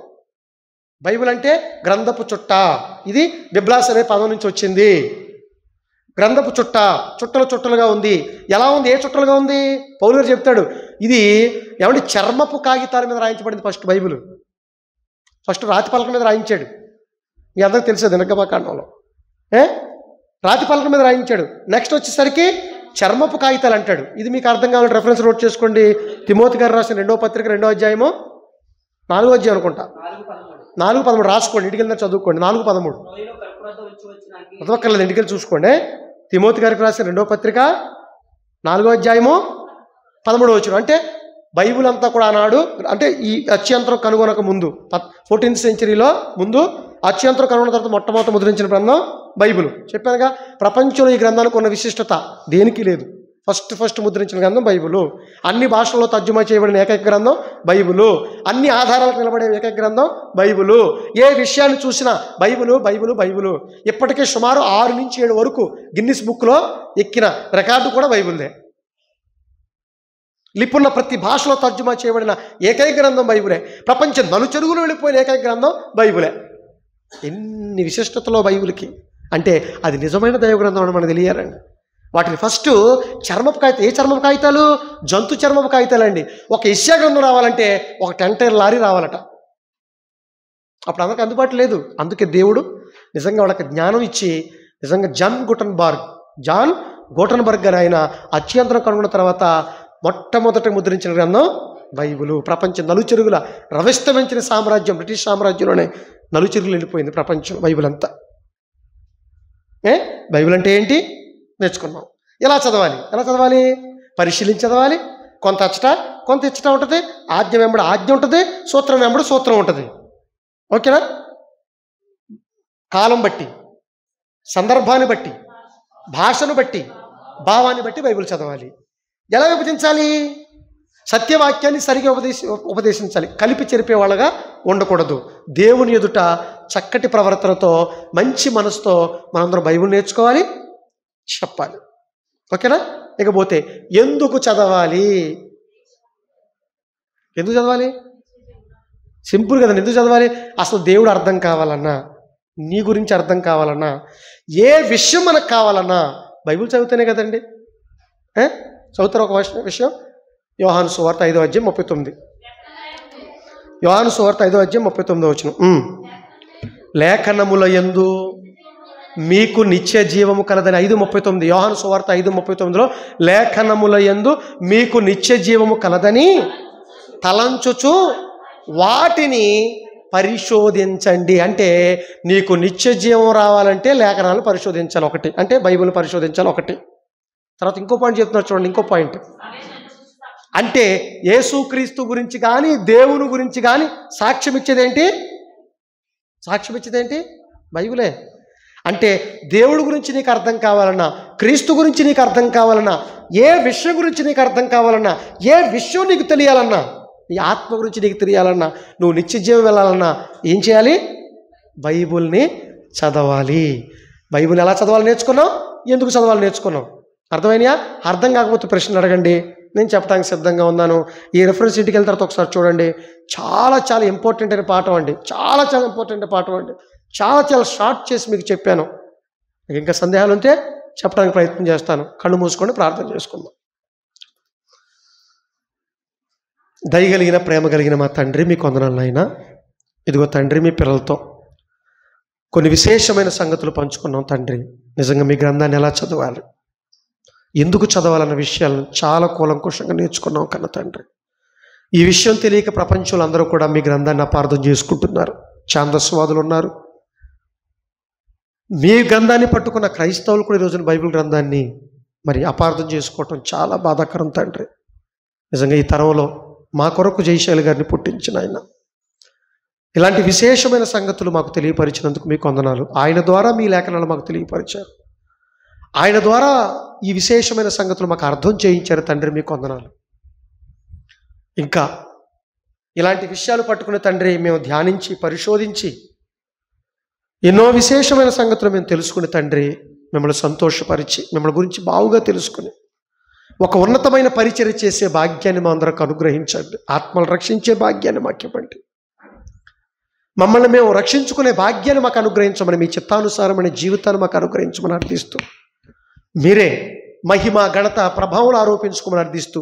బైబిల్ అంటే గ్రంథపు చుట్ట. ఇది బిబ్లాస్ అనే పదం నుంచి వచ్చింది. గ్రంథపు చుట్ట, చుట్టలుగా ఉంది. ఎలా ఉంది? ఏ చుట్టలుగా ఉంది? పౌలు గారు చెప్తాడు, ఇది ఏమంటే చర్మపు కాగితాల మీద రాయించబడింది ఫస్ట్ బైబిల్. ఫస్ట్ రాతి పలక మీద రాయించాడు. మీ అందరికి తెలిసేది నిర్గమకాండంలో రాతి పలక మీద రాయించాడు. నెక్స్ట్ వచ్చేసరికి చర్మపు కాగితాలు అంటాడు. ఇది మీకు అర్థం కావాలంటే రెఫరెన్స్ నోట్ చేసుకోండి. తిమోతి గారు రాసిన 2వ పత్రిక 2వ అధ్యాయము 4వ అధ్యాయం అనుకుంటా, 4:13 రాసుకోండి. ఇంటికి వెళ్ళిన చదువుకోండి. 4:13 చదవక్కర్లేదు, ఇంటికి వెళ్ళి చూసుకోండి. తిమోతి గారికి రాసిన 2వ పత్రిక 4వ అధ్యాయము 13వ వచనం. అంటే బైబిల్ అంతా కూడా ఆనాడు, అంటే ఈ అత్యంతరం కనుగొనక ముందు 14th సెంచరీలో ముందు అత్యంతరం కనుగొన్న తర్వాత మొట్టమొదటి ముద్రించిన గ్రంథం బైబిల్. చెప్పానుగా, ప్రపంచంలో ఈ గ్రంథానికి ఉన్న విశిష్టత దేనికి లేదు. ఫస్ట్ ముద్రించిన గ్రంథం బైబిలు. అన్ని భాషల్లో తర్జుమా చేయబడిన ఏకైక గ్రంథం బైబిలు. అన్ని ఆధారాలకు నిలబడే ఏకైక గ్రంథం బైబిలు. ఏ విషయాన్ని చూసినా బైబిలు. ఇప్పటికే సుమారు 6 నుంచి 7 వరకు గిన్నిస్ బుక్లో ఎక్కిన రికార్డు కూడా బైబిల్దే. లిపున్న ప్రతి భాషలో తర్జుమా చేయబడిన ఏకైక గ్రంథం బైబిలే. ప్రపంచం నలుచెరుగులు వెళ్ళిపోయిన ఏకైక గ్రంథం బైబిలే. ఎన్ని విశిష్టతలో బైబిల్కి అంటే అది నిజమైన దైవ గ్రంథం అని మనకు తెలియాలండి. వాటిని ఫస్ట్ చర్మపు కాగితాలు. ఏ చర్మపు కాగితాలు? జంతు చర్మపు కాగితాలు అండి. ఒక యెషయా గ్రంథం రావాలంటే ఒక 10 టైర్ లారీ రావాలట. అప్పుడు అందరికి అందుబాటు లేదు. అందుకే దేవుడు నిజంగా వాళ్ళకి జ్ఞానం ఇచ్చి, నిజంగా జాన్ గూటన్బర్గ్ అని ఆయన అత్యంతరం కనుగొన్న తర్వాత మొట్టమొదట ముద్రించిన గ్రంథం బైబిలు. ప్రపంచం నలుచెరుగుల రవిస్తమించిన సామ్రాజ్యం, బ్రిటిష్ సామ్రాజ్యంలోనే నలుచెరుగులు వెళ్ళిపోయింది ప్రపంచం బైబిల్ అంతా. బైబిల్ అంటే ఏంటి నేర్చుకున్నాం. ఎలా చదవాలి? పరిశీలించి చదవాలి. కొంత అచ్చట కొంత ఇచ్చట ఉంటుంది, ఆజ్ఞ వెంబడి ఆజ్ఞ ఉంటుంది, సూత్రం వెంబడి సూత్రం ఉంటుంది. ఓకేనా? కాలం బట్టి, సందర్భాన్ని బట్టి, భాషను బట్టి, భావాన్ని బట్టి బైబిల్ చదవాలి. ఎలా విభజించాలి? సత్యవాక్యాన్ని సరిగా ఉపదేశించాలి. కలిపి చెరిపే వాళ్ళగా ఉండకూడదు. దేవుని ఎదుట చక్కటి ప్రవర్తనతో మంచి మనసుతో మనందరం బైబిల్ నేర్చుకోవాలి, చెప్పాలి. ఓకేనా? ఇకపోతే ఎందుకు చదవాలి? ఎందుకు చదవాలి? సింపుల్ కదండి. ఎందుకు చదవాలి? అసలు దేవుడు అర్థం కావాలన్నా, నీ గురించి అర్థం కావాలన్నా, ఏ విషయం మనకు కావాలన్నా బైబిల్ చదివితేనే కదండి. చదువుతారు ఒక విషయం. యోహాను సువార్త 5:39. యోహాను సువార్త 5:39 లేఖనముల యందు మీకు నిత్య జీవము కలదని. 5:39 యోహాను సువార్త 5:39 లేఖనముల యందు మీకు నిత్య జీవము కలదని తలంచుచు వాటిని పరిశోధించండి. అంటే నీకు నిత్య జీవం రావాలంటే లేఖనాలు పరిశోధించాలి ఒకటి, అంటే బైబిల్ పరిశోధించాలి ఒకటి. తర్వాత ఇంకో పాయింట్ చెప్తున్నారు చూడండి. ఇంకో పాయింట్ అంటే యేసుక్రీస్తు గురించి కానీ దేవుని గురించి కానీ సాక్ష్యం ఇచ్చేదేంటి? బైబిలే. అంటే దేవుడి గురించి నీకు అర్థం కావాలన్నా, క్రీస్తు గురించి నీకు అర్థం కావాలన్నా, ఏ విషయం గురించి నీకు అర్థం కావాలన్నా, ఏ విషయం నీకు తెలియాలన్నా, నీ ఆత్మ గురించి నీకు తెలియాలన్నా, నువ్వు నిత్య జీవం వెళ్ళాలన్నా ఏం చేయాలి? బైబిల్ని చదవాలి. బైబిల్ ఎలా చదవాలి నేర్చుకున్నావు, ఎందుకు చదవాలి నేర్చుకున్నావు. అర్థమైనయా? అర్థం కాకపోతే ప్రశ్నలు అడగండి, నేను చెప్పడానికి సిద్ధంగా ఉన్నాను. ఈ రెఫరెన్స్ ఇంటికి వెళ్ళిన తర్వాత ఒకసారి చూడండి. చాలా చాలా ఇంపార్టెంట్ అయిన పాఠం అండి. చాలా చాలా ఇంపార్టెంట్ పాఠం అండి. చాలా చాలా షార్ట్ చేసి మీకు చెప్పాను. ఇంకా సందేహాలు ఉంటే చెప్పడానికి ప్రయత్నం చేస్తాను. కళ్ళు మూసుకొని ప్రార్థన చేసుకుందాం. దయగలిగిన ప్రేమ కలిగిన మా తండ్రి, మీకు వందనాలు నాయనా. ఇదిగో తండ్రి, మీ పిల్లలతో కొన్ని విశేషమైన సంగతులు పంచుకున్నాం తండ్రి. నిజంగా మీ గ్రంథాన్ని ఎలా చదవాలి, ఎందుకు చదవాలన్న విషయాలను చాలా కూలంకుషంగా నేర్చుకున్నాం కన్నా తండ్రి. ఈ విషయం తెలియక ప్రపంచంలో అందరూ కూడా మీ గ్రంథాన్ని అపార్థం చేసుకుంటున్నారు. ఛాందస్వాదులు ఉన్నారు. మీ గ్రంథాన్ని పట్టుకున్న క్రైస్తవులు కూడా ఈరోజున బైబిల్ గ్రంథాన్ని మరి అపార్థం చేసుకోవటం చాలా బాధాకరం తండ్రి. నిజంగా ఈ తరంలో మా కొరకు జయశైలి గారిని పుట్టించిన ఆయన ఇలాంటి విశేషమైన సంగతులు మాకు తెలియపరిచినందుకు మీకు వందనాలు. ఆయన ద్వారా మీ లేఖనాలు మాకు తెలియపరిచారు. ఆయన ద్వారా ఈ విశేషమైన సంగతులు మాకు అర్థం చేయించారు తండ్రి, మీకు వందనాలు. ఇంకా ఇలాంటి విషయాలు పట్టుకునే తండ్రి మేము ధ్యానించి పరిశోధించి ఎన్నో విశేషమైన సంగతులు మేము తెలుసుకుని తండ్రి మిమ్మల్ని సంతోషపరిచి మిమ్మల్ని గురించి బావుగా తెలుసుకుని ఒక ఉన్నతమైన పరిచర్య చేసే భాగ్యాన్ని మా అందరికి అనుగ్రహించండి. ఆత్మలు రక్షించే భాగ్యాన్ని మాకు ఇవ్వండి. మమ్మల్ని మేము రక్షించుకునే భాగ్యాన్ని మాకు అనుగ్రహించమని, మీ చిత్తానుసారమైన జీవితాన్ని మాకు అనుగ్రహించమని అర్థిస్తూ మీరే మహిమ ఘనత ప్రభావం ఆరోపించుకోమని అర్థిస్తూ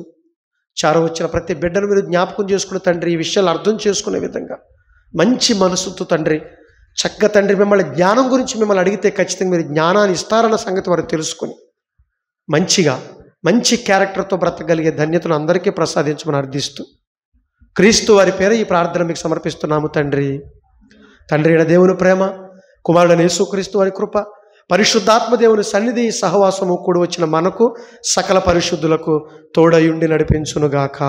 వచ్చిన ప్రతి బిడ్డను మీరు జ్ఞాపకం చేసుకునే తండ్రి, ఈ విషయాలు అర్థం చేసుకునే విధంగా మంచి మనసుతో తండ్రి చక్కగా తండ్రి మిమ్మల్ని జ్ఞానం గురించి మిమ్మల్ని అడిగితే ఖచ్చితంగా మీరు జ్ఞానాన్ని ఇస్తారన్న సంగతి వారు తెలుసుకొని మంచిగా మంచి క్యారెక్టర్తో బ్రతకగలిగే ధన్యతను అందరికీ ప్రసాదించమని అర్థిస్తూ క్రీస్తు వారి పేరు ఈ ప్రార్థన మీకు సమర్పిస్తున్నాము తండ్రి. తండ్రి అయిన దేవుని ప్రేమ, కుమారుడైన యేసుక్రీస్తు వారి కృప, పరిశుద్ధాత్మ దేవుని సన్నిధి సహవాసము కూడి వచ్చిన మనకు సకల పరిశుద్ధులకు తోడయుండి నడిపించునుగాక.